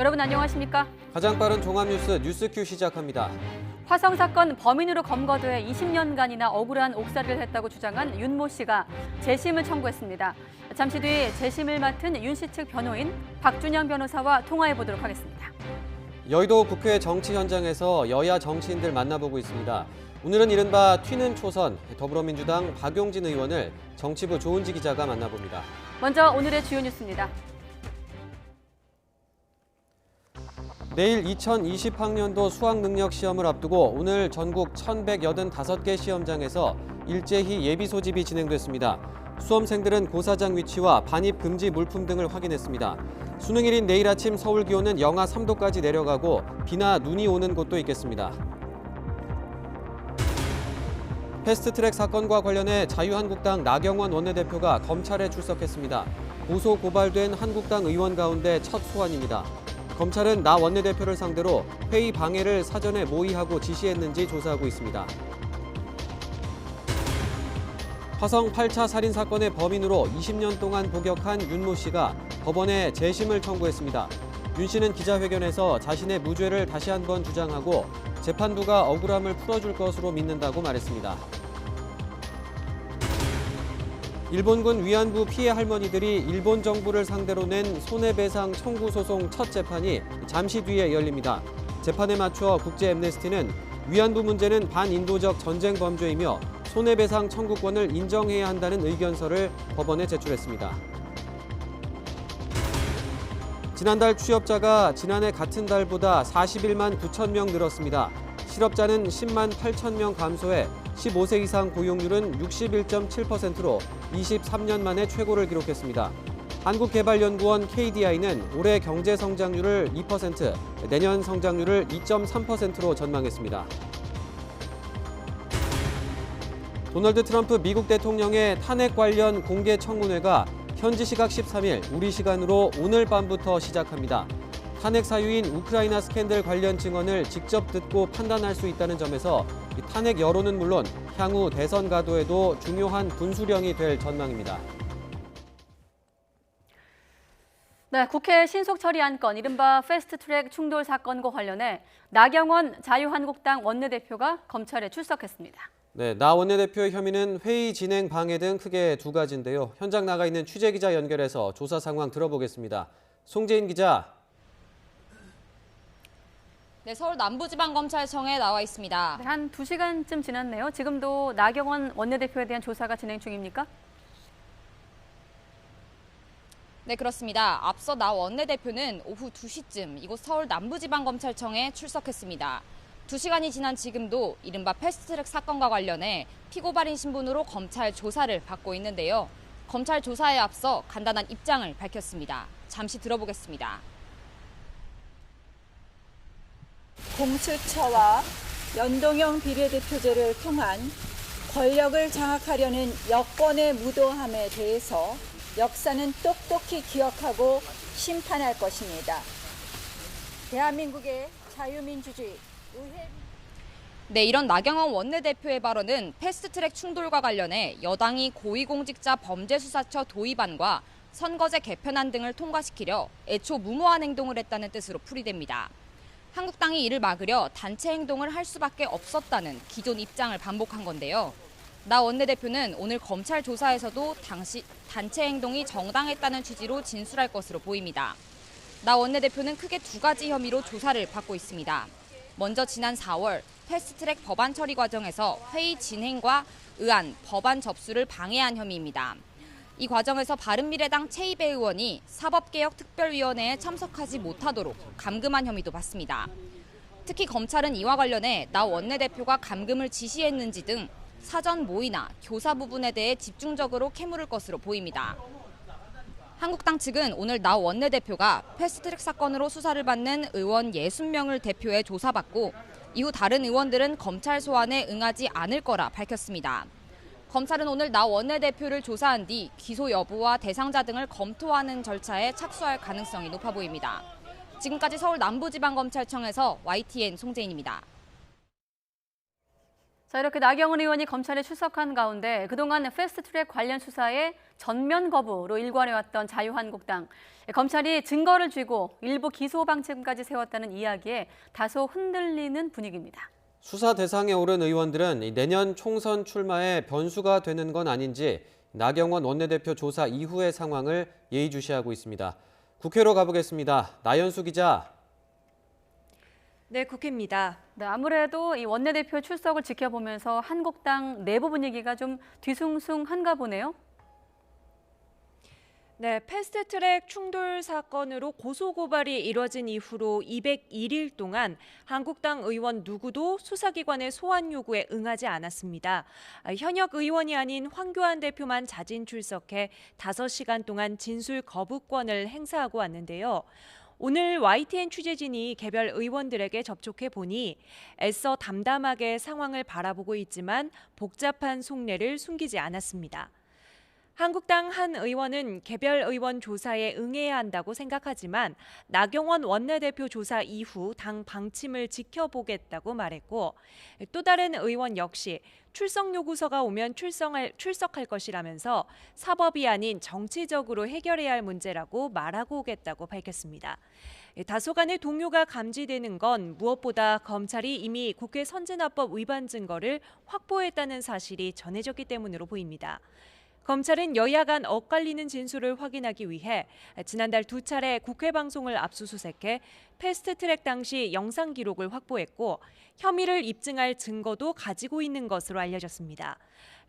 여러분 안녕하십니까? 가장 빠른 종합뉴스 뉴스큐 시작합니다. 화성 사건 범인으로 검거돼 20년간이나 억울한 옥살이를 했다고 주장한 윤모 씨가 재심을 청구했습니다. 잠시 뒤 재심을 맡은 윤 씨 측 변호인 박준영 변호사와 통화해 보도록 하겠습니다. 여의도 국회 정치 현장에서 여야 정치인들 만나보고 있습니다. 오늘은 이른바 튀는 초선 더불어민주당 박용진 의원을 정치부 조은지 기자가 만나봅니다. 먼저 오늘의 주요 뉴스입니다. 내일 2020학년도 수학능력 시험을 앞두고 오늘 전국 1,185개 시험장에서 일제히 예비 소집이 진행됐습니다. 수험생들은 고사장 위치와 반입 금지 물품 등을 확인했습니다. 수능일인 내일 아침 서울 기온은 영하 3도까지 내려가고 비나 눈이 오는 곳도 있겠습니다. 패스트트랙 사건과 관련해 자유한국당 나경원 원내대표가 검찰에 출석했습니다. 고소 고발된 한국당 의원 가운데 첫 소환입니다. 검찰은 나 원내대표를 상대로 회의 방해를 사전에 모의하고 지시했는지 조사하고 있습니다. 화성 8차 살인 사건의 범인으로 20년 동안 복역한 윤모 씨가 법원에 재심을 청구했습니다. 윤 씨는 기자회견에서 자신의 무죄를 다시 한번 주장하고 재판부가 억울함을 풀어줄 것으로 믿는다고 말했습니다. 일본군 위안부 피해 할머니들이 일본 정부를 상대로 낸 손해배상 청구 소송 첫 재판이 잠시 뒤에 열립니다. 재판에 맞춰 국제 앰네스티는 위안부 문제는 반인도적 전쟁 범죄이며 손해배상 청구권을 인정해야 한다는 의견서를 법원에 제출했습니다. 지난달 취업자가 지난해 같은 달보다 41만 9천 명 늘었습니다. 실업자는 10만 8천 명 감소해 15세 이상 고용률은 61.7%로 23년 만에 최고를 기록했습니다. 한국개발연구원 KDI는 올해 경제 성장률을 2%, 내년 성장률을 2.3%로 전망했습니다. 도널드 트럼프 미국 대통령의 탄핵 관련 공개 청문회가 현지 시각 13일, 우리 시간으로 오늘 밤부터 시작합니다. 탄핵 사유인 우크라이나 스캔들 관련 증언을 직접 듣고 판단할 수 있다는 점에서 탄핵 여론은 물론 향후 대선 가도에도 중요한 분수령이 될 전망입니다. 네, 국회 신속처리 안건 이른바 패스트트랙 충돌 사건과 관련해 나경원 자유한국당 원내대표가 검찰에 출석했습니다. 네, 나 원내대표의 혐의는 회의 진행 방해 등 크게 두 가지인데요. 현장 나가 있는 취재기자 연결해서 조사 상황 들어보겠습니다. 송재인 기자. 네, 서울 남부지방검찰청에 나와 있습니다. 네, 한 2시간쯤 지났네요. 지금도 나경원 원내대표에 대한 조사가 진행 중입니까? 네, 그렇습니다. 앞서 나 원내대표는 오후 2시쯤 이곳 서울 남부지방검찰청에 출석했습니다. 2시간이 지난 지금도 이른바 패스트트랙 사건과 관련해 피고발인 신분으로 검찰 조사를 받고 있는데요. 검찰 조사에 앞서 간단한 입장을 밝혔습니다. 잠시 들어보겠습니다. 공수처와 연동형 비례대표제를 통한 권력을 장악하려는 여권의 무도함에 대해서 역사는 똑똑히 기억하고 심판할 것입니다. 대한민국의 자유민주주의, 네, 이런 나경원 원내대표의 발언은 패스트트랙 충돌과 관련해 여당이 고위공직자 범죄수사처 도입안과 선거제 개편안 등을 통과시키려 애초 무모한 행동을 했다는 뜻으로 풀이됩니다. 한국당이 이를 막으려 단체 행동을 할 수밖에 없었다는 기존 입장을 반복한 건데요. 나 원내대표는 오늘 검찰 조사에서도 당시 단체 행동이 정당했다는 취지로 진술할 것으로 보입니다. 나 원내대표는 크게 두 가지 혐의로 조사를 받고 있습니다. 먼저 지난 4월 패스트트랙 법안 처리 과정에서 회의 진행과 의안, 법안 접수를 방해한 혐의입니다. 이 과정에서 바른미래당 최이배 의원이 사법개혁특별위원회에 참석하지 못하도록 감금한 혐의도 받습니다. 특히 검찰은 이와 관련해 나 원내대표가 감금을 지시했는지 등 사전 모의나 교사 부분에 대해 집중적으로 캐물을 것으로 보입니다. 한국당 측은 오늘 나 원내대표가 패스트트랙 사건으로 수사를 받는 의원 60명을 대표해 조사받고 이후 다른 의원들은 검찰 소환에 응하지 않을 거라 밝혔습니다. 검찰은 오늘 나 원내대표를 조사한 뒤 기소 여부와 대상자 등을 검토하는 절차에 착수할 가능성이 높아 보입니다. 지금까지 서울 남부지방검찰청에서 YTN 송재인입니다. 자, 이렇게 나경원 의원이 검찰에 출석한 가운데 그동안 패스트트랙 관련 수사에 전면 거부로 일관해왔던 자유한국당. 검찰이 증거를 쥐고 일부 기소 방침까지 세웠다는 이야기에 다소 흔들리는 분위기입니다. 수사 대상에 오른 의원들은 내년 총선 출마에 변수가 되는 건 아닌지 나경원 원내대표 조사 이후의 상황을 예의주시하고 있습니다. 국회로 가보겠습니다. 나연수 기자. 네, 국회입니다. 네, 아무래도 이 원내대표 출석을 지켜보면서 한국당 내부 분위기가 좀 뒤숭숭한가 보네요. 네, 패스트트랙 충돌 사건으로 고소고발이 이뤄진 이후로 201일 동안 한국당 의원 누구도 수사기관의 소환 요구에 응하지 않았습니다. 현역 의원이 아닌 황교안 대표만 자진 출석해 5시간 동안 진술 거부권을 행사하고 왔는데요. 오늘 YTN 취재진이 개별 의원들에게 접촉해 보니 애써 담담하게 상황을 바라보고 있지만 복잡한 속내를 숨기지 않았습니다. 한국당 한 의원은 개별 의원 조사에 응해야 한다고 생각하지만 나경원 원내대표 조사 이후 당 방침을 지켜보겠다고 말했고, 또 다른 의원 역시 출석 요구서가 오면 출석할 것이라면서 사법이 아닌 정치적으로 해결해야 할 문제라고 말하고 오겠다고 밝혔습니다. 다소간의 동요가 감지되는 건 무엇보다 검찰이 이미 국회 선진화법 위반 증거를 확보했다는 사실이 전해졌기 때문으로 보입니다. 검찰은 여야 간 엇갈리는 진술을 확인하기 위해 지난달 2차례 국회 방송을 압수수색해 패스트트랙 당시 영상 기록을 확보했고 혐의를 입증할 증거도 가지고 있는 것으로 알려졌습니다.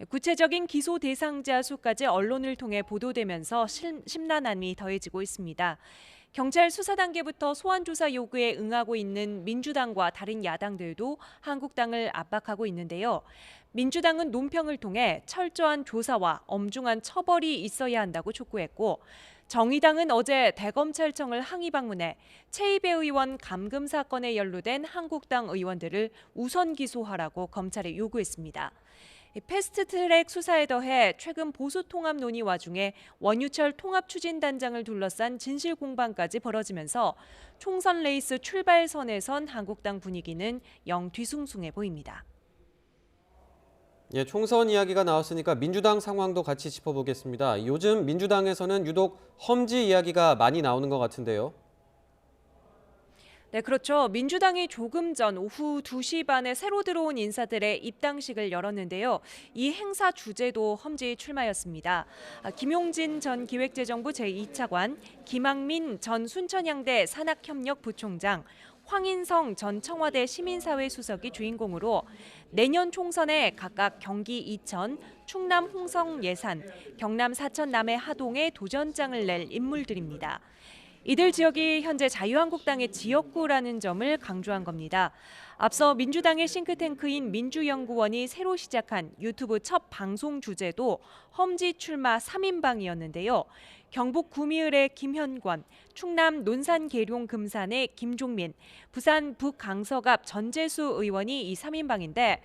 구체적인 기소 대상자 수까지 언론을 통해 보도되면서 심란함이 더해지고 있습니다. 경찰 수사 단계부터 소환 조사 요구에 응하고 있는 민주당과 다른 야당들도 한국당을 압박하고 있는데요. 민주당은 논평을 통해 철저한 조사와 엄중한 처벌이 있어야 한다고 촉구했고, 정의당은 어제 대검찰청을 항의 방문해 최이배 의원 감금 사건에 연루된 한국당 의원들을 우선 기소하라고 검찰에 요구했습니다. 패스트트랙 수사에 더해 최근 보수 통합 논의 와중에 원유철 통합추진단장을 둘러싼 진실 공방까지 벌어지면서 총선 레이스 출발선에 선 한국당 분위기는 영 뒤숭숭해 보입니다. 예, 총선 이야기가 나왔으니까 민주당 상황도 같이 짚어보겠습니다. 요즘 민주당에서는 유독 험지 이야기가 많이 나오는 것 같은데요. 네, 그렇죠. 민주당이 조금 전 오후 2시 반에 새로 들어온 인사들의 입당식을 열었는데요. 이 행사 주제도 험지 출마였습니다. 김용진 전 기획재정부 제2차관, 김학민 전 순천향대 산학협력부총장, 황인성 전 청와대 시민사회 수석이 주인공으로 내년 총선에 각각 경기 이천, 충남 홍성 예산, 경남 사천 남해 하동에 도전장을 낼 인물들입니다. 이들 지역이 현재 자유한국당의 지역구라는 점을 강조한 겁니다. 앞서 민주당의 싱크탱크인 민주연구원이 새로 시작한 유튜브 첫 방송 주제도 험지 출마 3인방이었는데요. 경북 구미을의 김현권, 충남 논산 계룡 금산의 김종민, 부산 북강서갑 전재수 의원이 이 3인방인데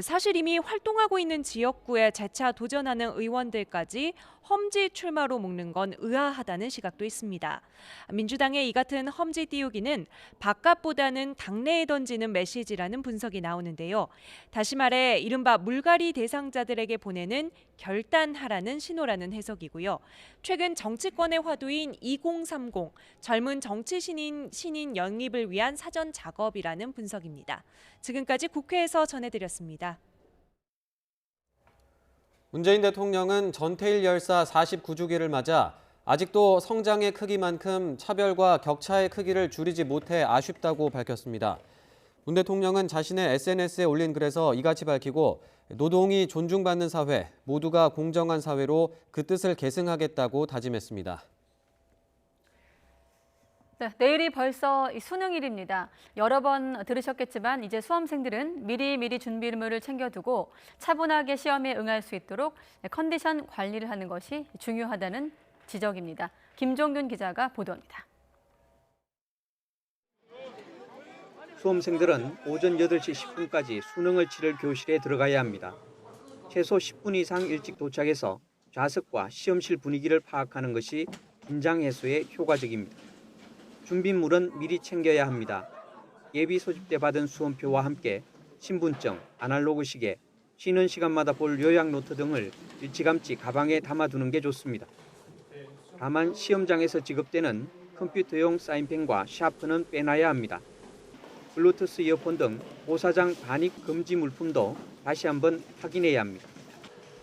사실 이미 활동하고 있는 지역구에 재차 도전하는 의원들까지 험지 출마로 묶는 건 의아하다는 시각도 있습니다. 민주당의 이 같은 험지 띄우기는 바깥보다는 당내에 던지는 메시지라는 분석이 나오는데요. 다시 말해 이른바 물갈이 대상자들에게 보내는 결단하라는 신호라는 해석이고요. 최근 정치권의 화두인 2030 젊은 정치 신인 영입을 위한 사전 작업이라는 분석입니다. 지금까지 국회에서 전해드렸습니다. 문재인 대통령은 전태일 열사 49주기를 맞아 아직도 성장의 크기만큼 차별과 격차의 크기를 줄이지 못해 아쉽다고 밝혔습니다. 문 대통령은 자신의 SNS에 올린 글에서 이같이 밝히고 노동이 존중받는 사회, 모두가 공정한 사회로 그 뜻을 계승하겠다고 다짐했습니다. 네, 내일이 벌써 수능일입니다. 여러 번 들으셨겠지만 이제 수험생들은 미리 준비물을 챙겨두고 차분하게 시험에 응할 수 있도록 컨디션 관리를 하는 것이 중요하다는 지적입니다. 김종균 기자가 보도합니다. 수험생들은 오전 8시 10분까지 수능을 치를 교실에 들어가야 합니다. 최소 10분 이상 일찍 도착해서 좌석과 시험실 분위기를 파악하는 것이 긴장 해소에 효과적입니다. 준비물은 미리 챙겨야 합니다. 예비 소집 때 받은 수험표와 함께 신분증, 아날로그 시계, 쉬는 시간마다 볼 요약 노트 등을 일찌감치 가방에 담아두는 게 좋습니다. 다만 시험장에서 지급되는 컴퓨터용 사인펜과 샤프는 빼놔야 합니다. 블루투스 이어폰 등 고사장 반입 금지 물품도 다시 한번 확인해야 합니다.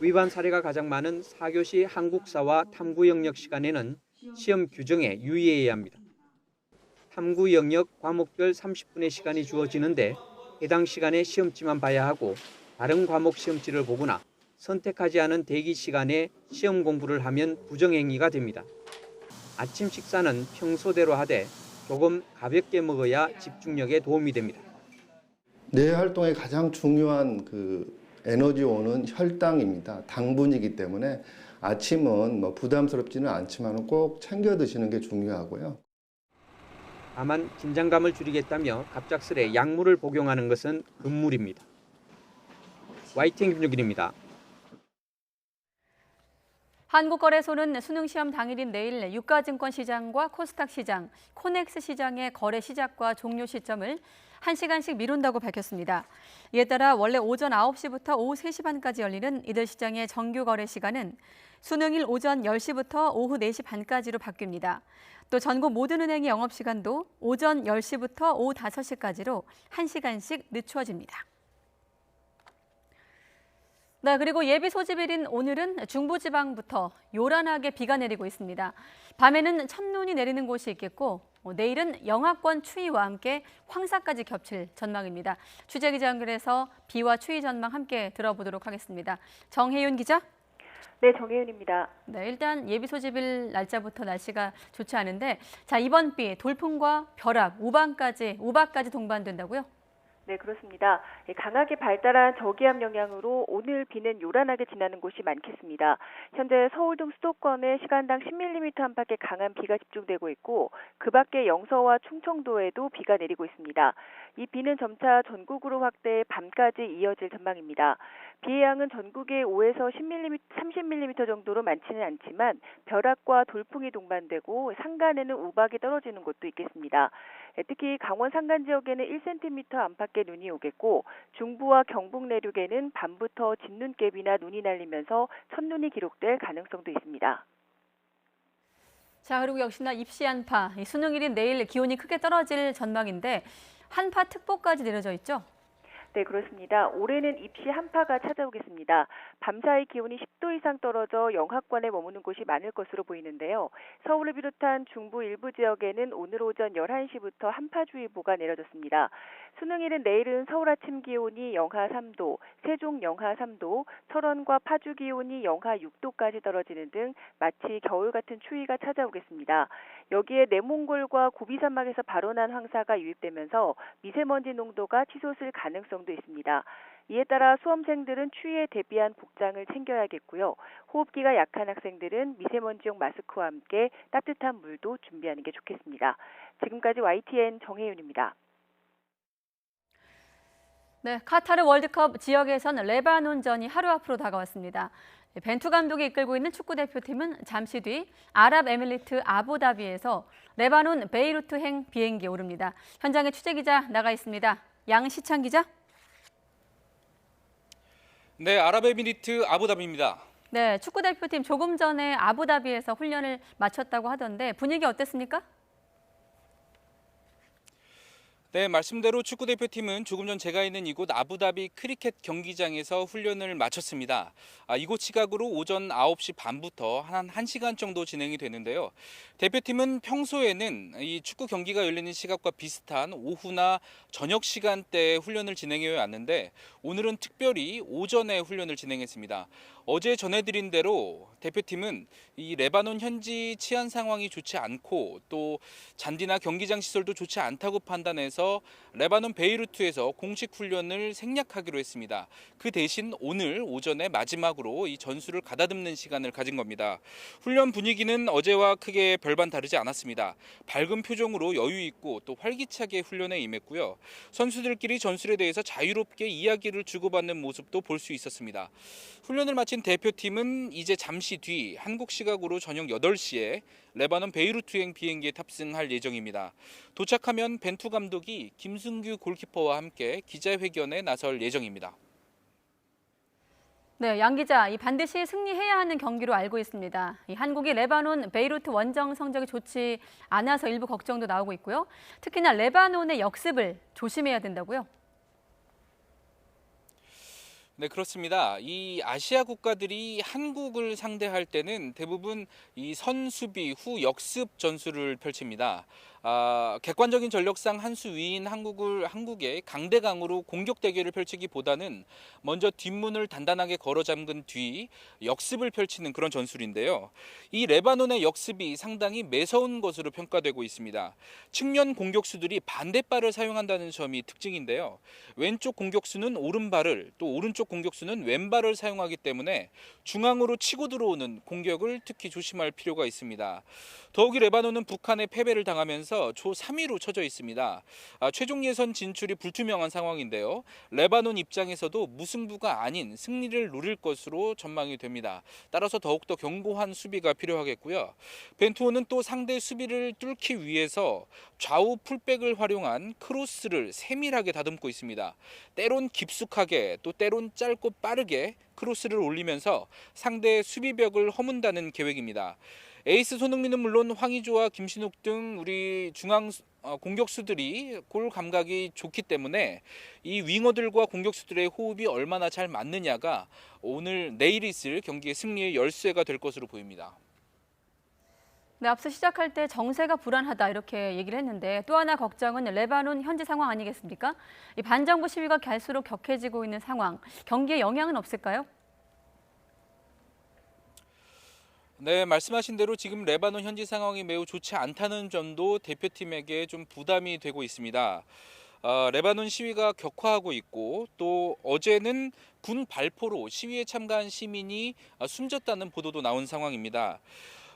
위반 사례가 가장 많은 4교시 한국사와 탐구 영역 시간에는 시험 규정에 유의해야 합니다. 탐구 영역 과목별 30분의 시간이 주어지는데 해당 시간에 시험지만 봐야 하고 다른 과목 시험지를 보거나 선택하지 않은 대기 시간에 시험 공부를 하면 부정행위가 됩니다. 아침 식사는 평소대로 하되 조금 가볍게 먹어야 집중력에 도움이 됩니다. 뇌 활동의 가장 중요한 에너지원은 혈당입니다. 당분이기 때문에 아침은 부담스럽지는 않지만 꼭 챙겨 드시는 게 중요하고요. 다만 긴장감을 줄이겠다며 갑작스레 약물을 복용하는 것은 금물입니다. YTN 김종길입니다. 한국거래소는 수능시험 당일인 내일 유가증권 시장과 코스닥 시장, 코넥스 시장의 거래 시작과 종료 시점을 1시간씩 미룬다고 밝혔습니다. 이에 따라 원래 오전 9시부터 오후 3시 반까지 열리는 이들 시장의 정규 거래 시간은 수능일 오전 10시부터 오후 4시 반까지로 바뀝니다. 또 전국 모든 은행의 영업시간도 오전 10시부터 오후 5시까지로 1시간씩 늦춰집니다. 네, 그리고 예비 소집일인 오늘은 중부지방부터 요란하게 비가 내리고 있습니다. 밤에는 첫눈이 내리는 곳이 있겠고 내일은 영하권 추위와 함께 황사까지 겹칠 전망입니다. 취재기자 연결해서 비와 추위 전망 함께 들어보도록 하겠습니다. 정혜윤 기자. 네, 정혜윤입니다. 네, 일단 예비 소집일 날짜부터 날씨가 좋지 않은데 자, 이번 비 돌풍과 벼락, 우박까지 동반된다고요? 네, 그렇습니다. 강하게 발달한 저기압 영향으로 오늘 비는 요란하게 지나는 곳이 많겠습니다. 현재 서울 등 수도권에 시간당 10mm 안팎의 강한 비가 집중되고 있고 그 밖에 영서와 충청도에도 비가 내리고 있습니다. 이 비는 점차 전국으로 확대해 밤까지 이어질 전망입니다. 비의 양은 전국에 5에서 30mm 정도로 많지는 않지만 벼락과 돌풍이 동반되고 산간에는 우박이 떨어지는 곳도 있겠습니다. 특히 강원 산간 지역에는 1cm 안팎의 눈이 오겠고 중부와 경북 내륙에는 밤부터 진눈깨비나 눈이 날리면서 첫눈이 기록될 가능성도 있습니다. 자, 그리고 역시나 입시 한파, 수능일인 내일 기온이 크게 떨어질 전망인데 한파특보까지 내려져 있죠? 네, 그렇습니다. 올해는 입시 한파가 찾아오겠습니다. 밤사이 기온이 10도 이상 떨어져 영하권에 머무는 곳이 많을 것으로 보이는데요. 서울을 비롯한 중부 일부 지역에는 오늘 오전 11시부터 한파주의보가 내려졌습니다. 수능일은 내일은 서울 아침 기온이 영하 3도, 세종 영하 3도, 철원과 파주 기온이 영하 6도까지 떨어지는 등 마치 겨울 같은 추위가 찾아오겠습니다. 여기에 내몽골과 고비사막에서 발원한 황사가 유입되면서 미세먼지 농도가 치솟을 가능성도 있습니다. 이에 따라 수험생들은 추위에 대비한 복장을 챙겨야겠고요. 호흡기가 약한 학생들은 미세먼지용 마스크와 함께 따뜻한 물도 준비하는 게 좋겠습니다. 지금까지 YTN 정혜윤입니다. 네, 카타르 월드컵 지역에선 레바논전이 하루 앞으로 다가왔습니다. 벤투 감독이 이끌고 있는 축구대표팀은 잠시 뒤 아랍에미리트 아부다비에서 레바논 베이루트행 비행기에 오릅니다. 현장에 취재기자 나가 있습니다. 양시창 기자. 네, 아랍에미리트 아부다비입니다. 네, 축구대표팀 조금 전에 아부다비에서 훈련을 마쳤다고 하던데 분위기 어땠습니까? 네, 말씀대로 축구대표팀은 조금 전 제가 있는 이곳 아부다비 크리켓 경기장에서 훈련을 마쳤습니다. 이곳 시각으로 오전 9시 반부터 한 1시간 정도 진행이 되는데요. 대표팀은 평소에는 이 축구 경기가 열리는 시각과 비슷한 오후나 저녁 시간대에 훈련을 진행해 왔는데 오늘은 특별히 오전에 훈련을 진행했습니다. 어제 전해드린 대로 대표팀은 이 레바논 현지 치안 상황이 좋지 않고 또 잔디나 경기장 시설도 좋지 않다고 판단해서 레바논 베이루트에서 공식 훈련을 생략하기로 했습니다. 그 대신 오늘 오전에 마지막으로 이 전술을 가다듬는 시간을 가진 겁니다. 훈련 분위기는 어제와 크게 별반 다르지 않았습니다. 밝은 표정으로 여유 있고 또 활기차게 훈련에 임했고요. 선수들끼리 전술에 대해서 자유롭게 이야기를 주고받는 모습도 볼 수 있었습니다. 훈련을 마친 말씀하신 대표팀은 이제 잠시 뒤 한국 시각으로 저녁 8시에 레바논 베이루트행 비행기에 탑승할 예정입니다. 도착하면 벤투 감독이 김승규 골키퍼와 함께 기자회견에 나설 예정입니다. 네, 양 기자, 이 반드시 승리해야 하는 경기로 알고 있습니다. 이 한국이 레바논 베이루트 원정 성적이 좋지 않아서 일부 걱정도 나오고 있고요. 특히나 레바논의 역습을 조심해야 된다고요? 네, 그렇습니다. 이 아시아 국가들이 한국을 상대할 때는 대부분 이 선수비 후 역습 전술을 펼칩니다. 객관적인 전력상 한 수 위인 한국의 강대강으로 공격 대결을 펼치기보다는 먼저 뒷문을 단단하게 걸어 잠근 뒤 역습을 펼치는 그런 전술인데요. 이 레바논의 역습이 상당히 매서운 것으로 평가되고 있습니다. 측면 공격수들이 반대발을 사용한다는 점이 특징인데요. 왼쪽 공격수는 오른발을, 또 오른쪽 공격수는 왼발을 사용하기 때문에 중앙으로 치고 들어오는 공격을 특히 조심할 필요가 있습니다. 더욱이 레바논은 북한에 패배를 당하면서 조 3위로 쳐져 있습니다. 최종 예선 진출이 불투명한 상황인데요. 레바논 입장에서도 무승부가 아닌 승리를 노릴 것으로 전망이 됩니다. 따라서 더욱더 견고한 수비가 필요하겠고요. 벤투호는 또 상대 수비를 뚫기 위해서 좌우 풀백을 활용한 크로스를 세밀하게 다듬고 있습니다. 때론 깊숙하게 또 때론 짧고 빠르게 크로스를 올리면서 상대의 수비벽을 허문다는 계획입니다. 에이스 손흥민은 물론 황의조와 김신욱 등 우리 중앙 공격수들이 골 감각이 좋기 때문에 이 윙어들과 공격수들의 호흡이 얼마나 잘 맞느냐가 내일 있을 경기의 승리의 열쇠가 될 것으로 보입니다. 네, 앞서 시작할 때 정세가 불안하다 이렇게 얘기를 했는데 또 하나 걱정은 레바논 현지 상황 아니겠습니까? 이 반정부 시위가 갈수록 격해지고 있는 상황, 경기에 영향은 없을까요? 네, 말씀하신 대로 지금 레바논 현지 상황이 매우 좋지 않다는 점도 대표팀에게 좀 부담이 되고 있습니다. 레바논 시위가 격화하고 있고 또 어제는 군 발포로 시위에 참가한 시민이 숨졌다는 보도도 나온 상황입니다.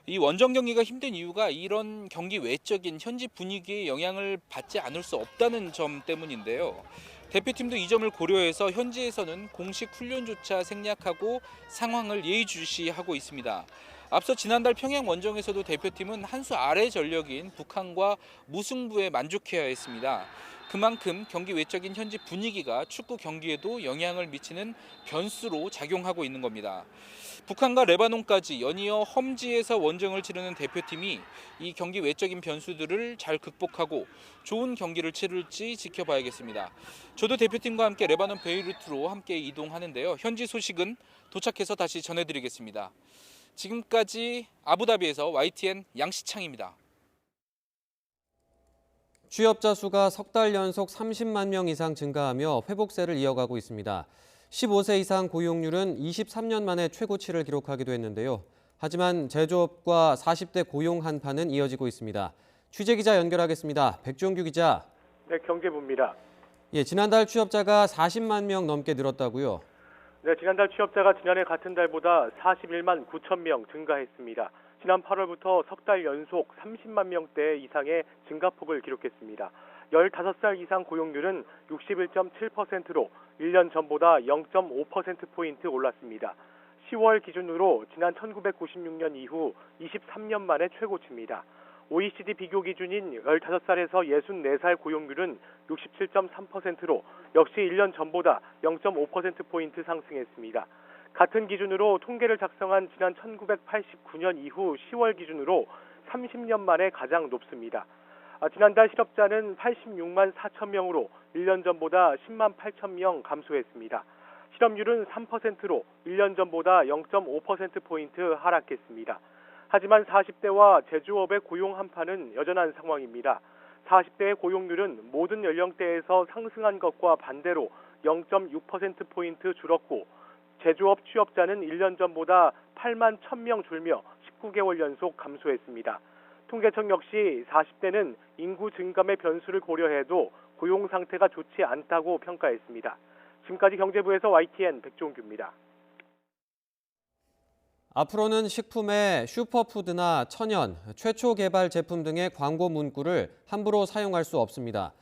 이 원정 경기가 힘든 이유가 이런 경기 외적인 현지 분위기에 영향을 받지 않을 수 없다는 점 때문인데요. 대표팀도 이 점을 고려해서 현지에서는 공식 훈련조차 생략하고 상황을 예의주시하고 있습니다. 앞서 지난달 평양 원정에서도 대표팀은 한 수 아래 전력인 북한과 무승부에 만족해야 했습니다. 그만큼 경기 외적인 현지 분위기가 축구 경기에도 영향을 미치는 변수로 작용하고 있는 겁니다. 북한과 레바논까지 연이어 험지에서 원정을 치르는 대표팀이 이 경기 외적인 변수들을 잘 극복하고 좋은 경기를 치를지 지켜봐야겠습니다. 저도 대표팀과 함께 레바논 베이루트로 함께 이동하는데요. 현지 소식은 도착해서 다시 전해드리겠습니다. 지금까지 아부다비에서 YTN 양시창입니다. 취업자 수가 석 달 연속 30만 명 이상 증가하며 회복세를 이어가고 있습니다. 15세 이상 고용률은 23년 만에 최고치를 기록하기도 했는데요. 하지만 제조업과 40대 고용 한파는 이어지고 있습니다. 취재기자 연결하겠습니다. 백종규 기자. 네, 경제부입니다. 예, 지난달 취업자가 40만 명 넘게 늘었다고요? 네, 지난달 취업자가 지난해 같은 달보다 41만 9천 명 증가했습니다. 지난 8월부터 석 달 연속 30만 명대 이상의 증가폭을 기록했습니다. 15살 이상 고용률은 61.7%로 1년 전보다 0.5%포인트 올랐습니다. 10월 기준으로 지난 1996년 이후 23년 만에 최고치입니다. OECD 비교 기준인 15살에서 64살 고용률은 67.3%로 역시 1년 전보다 0.5%포인트 상승했습니다. 같은 기준으로 통계를 작성한 지난 1989년 이후 10월 기준으로 30년 만에 가장 높습니다. 지난달 실업자는 86만 4천 명으로 1년 전보다 10만 8천 명 감소했습니다. 실업률은 3%로 1년 전보다 0.5%포인트 하락했습니다. 하지만 40대와 제조업의 고용 한파는 여전한 상황입니다. 40대의 고용률은 모든 연령대에서 상승한 것과 반대로 0.6%포인트 줄었고 제조업 취업자는 1년 전보다 8만 1,000명 줄며 19개월 연속 감소했습니다. 통계청 역시 40대는 인구 증감의 변수를 고려해도 고용 상태가 좋지 않다고 평가했습니다. 지금까지 경제부에서 YTN 백종규입니다. 앞으로는 식품에 슈퍼푸드나 천연, 최초 개발 제품 등의 광고 문구를 함부로 사용할 수 없습니다.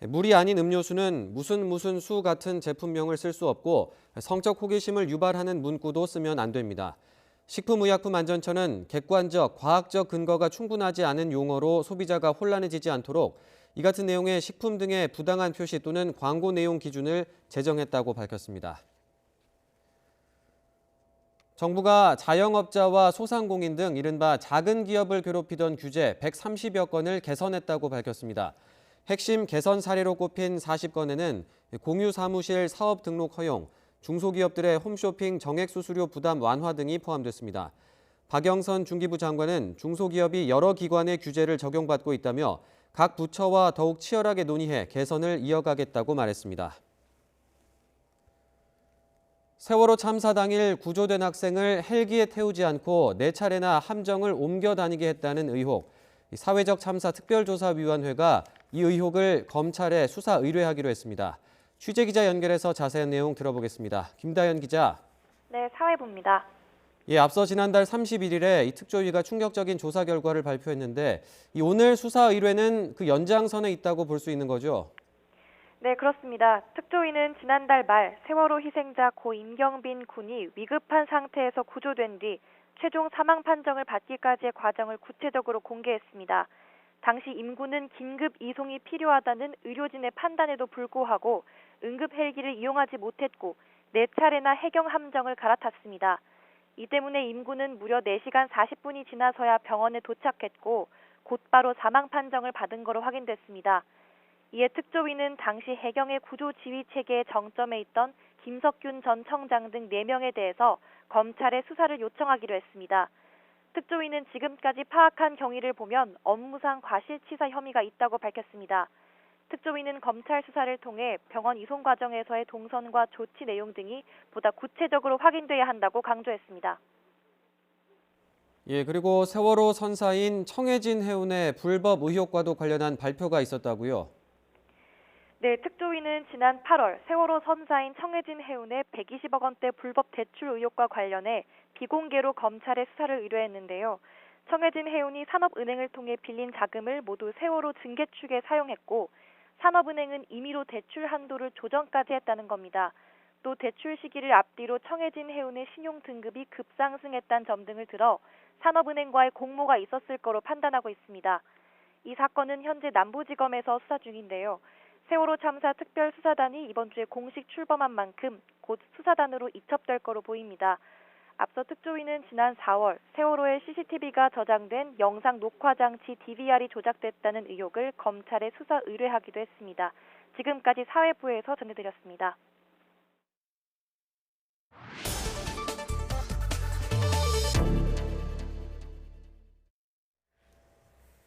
물이 아닌 음료수는 무슨 수 같은 제품명을 쓸 수 없고 성적 호기심을 유발하는 문구도 쓰면 안 됩니다. 식품의약품안전처는 객관적, 과학적 근거가 충분하지 않은 용어로 소비자가 혼란해지지 않도록 이 같은 내용의 식품 등의 부당한 표시 또는 광고 내용 기준을 제정했다고 밝혔습니다. 정부가 자영업자와 소상공인 등 이른바 작은 기업을 괴롭히던 규제 130여 건을 개선했다고 밝혔습니다. 핵심 개선 사례로 꼽힌 40건에는 공유 사무실 사업 등록 허용, 중소기업들의 홈쇼핑 정액 수수료 부담 완화 등이 포함됐습니다. 박영선 중기부 장관은 중소기업이 여러 기관의 규제를 적용받고 있다며 각 부처와 더욱 치열하게 논의해 개선을 이어가겠다고 말했습니다. 세월호 참사 당일 구조된 학생을 헬기에 태우지 않고 4차례나 함정을 옮겨 다니게 했다는 의혹. 사회적 참사 특별조사위원회가 이 의혹을 검찰에 수사 의뢰하기로 했습니다. 취재기자 연결해서 자세한 내용 들어보겠습니다. 김다연 기자. 네, 사회부입니다. 앞서 지난달 31일에 이 특조위가 충격적인 조사 결과를 발표했는데 오늘 수사 의뢰는 그 연장선에 있다고 볼 수 있는 거죠? 네, 그렇습니다. 특조위는 지난달 말 세월호 희생자 고 임경빈 군이 위급한 상태에서 구조된 뒤 최종 사망 판정을 받기까지의 과정을 구체적으로 공개했습니다. 당시 임 군은 긴급 이송이 필요하다는 의료진의 판단에도 불구하고 응급 헬기를 이용하지 못했고 4차례나 해경 함정을 갈아탔습니다. 이 때문에 임 군은 무려 4시간 40분이 지나서야 병원에 도착했고 곧바로 사망 판정을 받은 것으로 확인됐습니다. 이에 특조위는 당시 해경의 구조 지휘 체계의 정점에 있던 김석균 전 청장 등 4명에 대해서 검찰에 수사를 요청하기로 했습니다. 특조위는 지금까지 파악한 경위를 보면 업무상 과실치사 혐의가 있다고 밝혔습니다. 특조위는 검찰 수사를 통해 병원 이송 과정에서의 동선과 조치 내용 등이 보다 구체적으로 확인돼야 한다고 강조했습니다. 그리고 세월호 선사인 청해진 해운의 불법 의혹과도 관련한 발표가 있었다고요? 네, 특조위는 지난 8월 세월호 선사인 청해진 해운의 120억 원대 불법 대출 의혹과 관련해 비공개로 검찰에 수사를 의뢰했는데요. 청해진 해운이 산업은행을 통해 빌린 자금을 모두 세월호 증개축에 사용했고 산업은행은 임의로 대출 한도를 조정까지 했다는 겁니다. 또 대출 시기를 앞뒤로 청해진 해운의 신용 등급이 급상승했다는 점 등을 들어 산업은행과의 공모가 있었을 거로 판단하고 있습니다. 이 사건은 현재 남부지검에서 수사 중인데요. 세월호 참사 특별수사단이 이번 주에 공식 출범한 만큼 곧 수사단으로 이첩될 거로 보입니다. 앞서 특조위는 지난 4월 세월호의 CCTV가 저장된 영상 녹화 장치 DVR이 조작됐다는 의혹을 검찰에 수사 의뢰하기도 했습니다. 지금까지 사회부에서 전해드렸습니다.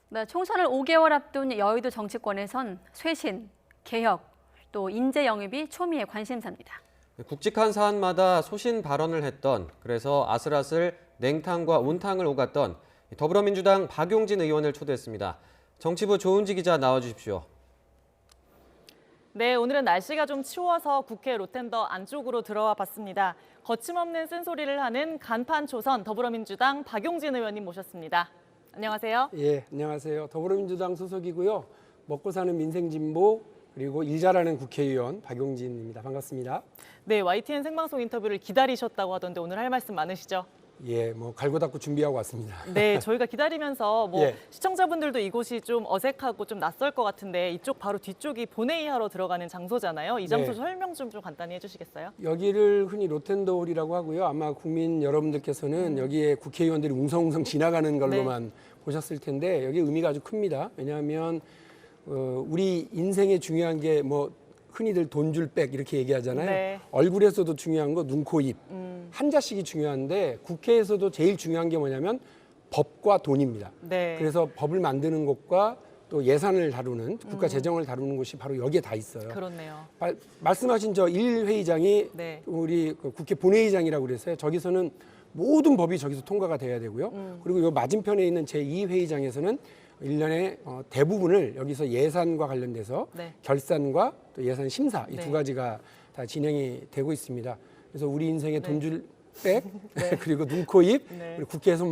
네, 총선을 5개월 앞둔 여의도 정치권에선 쇄신, 개혁, 또 인재 영입이 초미의 관심사입니다. 굵직한 사안마다 소신 발언을 했던, 그래서 아슬아슬 냉탕과 온탕을 오갔던 더불어민주당 박용진 의원을 초대했습니다. 정치부 조은지 기자 나와주십시오. 네, 오늘은 날씨가 좀 추워서 국회 로텐더 안쪽으로 들어와 봤습니다. 거침없는 쓴소리를 하는 간판 초선 더불어민주당 박용진 의원님 모셨습니다. 안녕하세요. 예, 안녕하세요. 더불어민주당 소속이고요. 먹고 사는 민생진보 그리고 일 잘하는 국회의원 박용진입니다. 반갑습니다. 네, YTN 생방송 인터뷰를 기다리셨다고 하던데 오늘 할 말씀 많으시죠? 예, 갈고 닦고 준비하고 왔습니다. 네, 저희가 기다리면서 예. 시청자분들도 이곳이 좀 어색하고 좀 낯설 것 같은데 이쪽 바로 뒤쪽이 본회의하러 들어가는 장소잖아요. 이 장소 네. 설명 좀 간단히 해주시겠어요? 여기를 흔히 로텐더홀이라고 하고요. 아마 국민 여러분들께서는 여기에 국회의원들이 웅성웅성 지나가는 걸로만 보셨을 텐데 여기 의미가 아주 큽니다. 왜냐하면 우리 인생에 중요한 게 흔히들 돈줄백 이렇게 얘기하잖아요. 네. 얼굴에서도 중요한 거 눈, 코, 입. 한 자씩이 중요한데 국회에서도 제일 중요한 게 뭐냐면 법과 돈입니다. 네. 그래서 법을 만드는 것과 또 예산을 다루는 국가 재정을 다루는 곳이 바로 여기에 다 있어요. 그렇네요. 말씀하신 저 1회의장이 네. 우리 국회 본회의장이라고 그랬어요. 저기서는 모든 법이 저기서 통과가 돼야 되고요. 그리고 요 맞은편에 있는 제2회의장에서는 1년에 대부분을 여기서 예산과 관련돼서 네. 결산과 또 예산 심사 이 두 네. 가지가 다 진행이 되고 있습니다. 그래서 우리 인생의 네. 돈줄백 네. 그리고 눈, 코, 입 네. 그리고 국회에서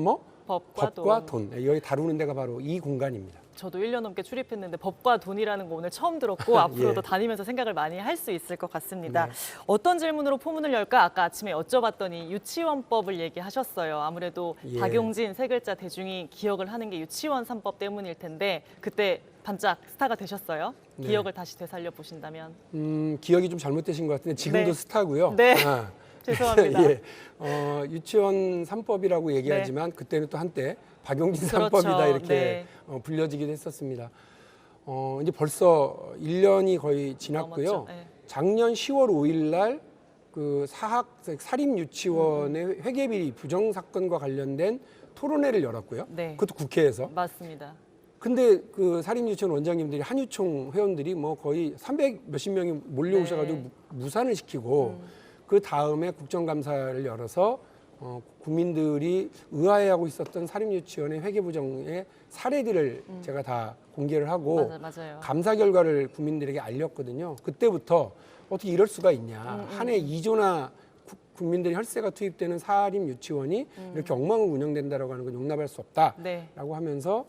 법과 돈 여기 다루는 데가 바로 이 공간입니다. 저도 1년 넘게 출입했는데 법과 돈이라는 거 오늘 처음 들었고 앞으로도 예. 다니면서 생각을 많이 할 수 있을 것 같습니다. 네. 어떤 질문으로 포문을 열까 아까 아침에 여쭤봤더니 유치원법을 얘기하셨어요. 아무래도 예. 박용진 세 글자 대중이 기억을 하는 게 유치원 3법 때문일 텐데 그때 반짝 스타가 되셨어요? 네. 기억을 다시 되살려 보신다면? 기억이 좀 잘못되신 것 같은데 지금도 네. 스타고요. 네. 죄송합니다. 예. 유치원 3법이라고 얘기하지만 그때는 또 한때 박용진 그렇죠. 3법이다 이렇게 네. 불려지기도 했었습니다. 이제 벌써 1년이 거의 지났고요. 넘었죠. 네. 작년 10월 5일 날 그 사립 유치원의 회계비리 부정 사건과 관련된 토론회를 열었고요. 네. 그것도 국회에서. 맞습니다. 근데 그 사립 유치원 원장님들이 한유총 회원들이 뭐 거의 300 몇십 명이 몰려오셔가지고 네. 무산을 시키고 그 다음에 국정감사를 열어서 국민들이 의아해하고 있었던 사립 유치원의 회계 부정의 사례들을 제가 다 공개를 하고 맞아요. 감사 결과를 국민들에게 알렸거든요. 그때부터 어떻게 이럴 수가 있냐. 한 해 2조나 국민들의 혈세가 투입되는 사립 유치원이 이렇게 엉망으로 운영된다라고 하는 건 용납할 수 없다라고 네. 하면서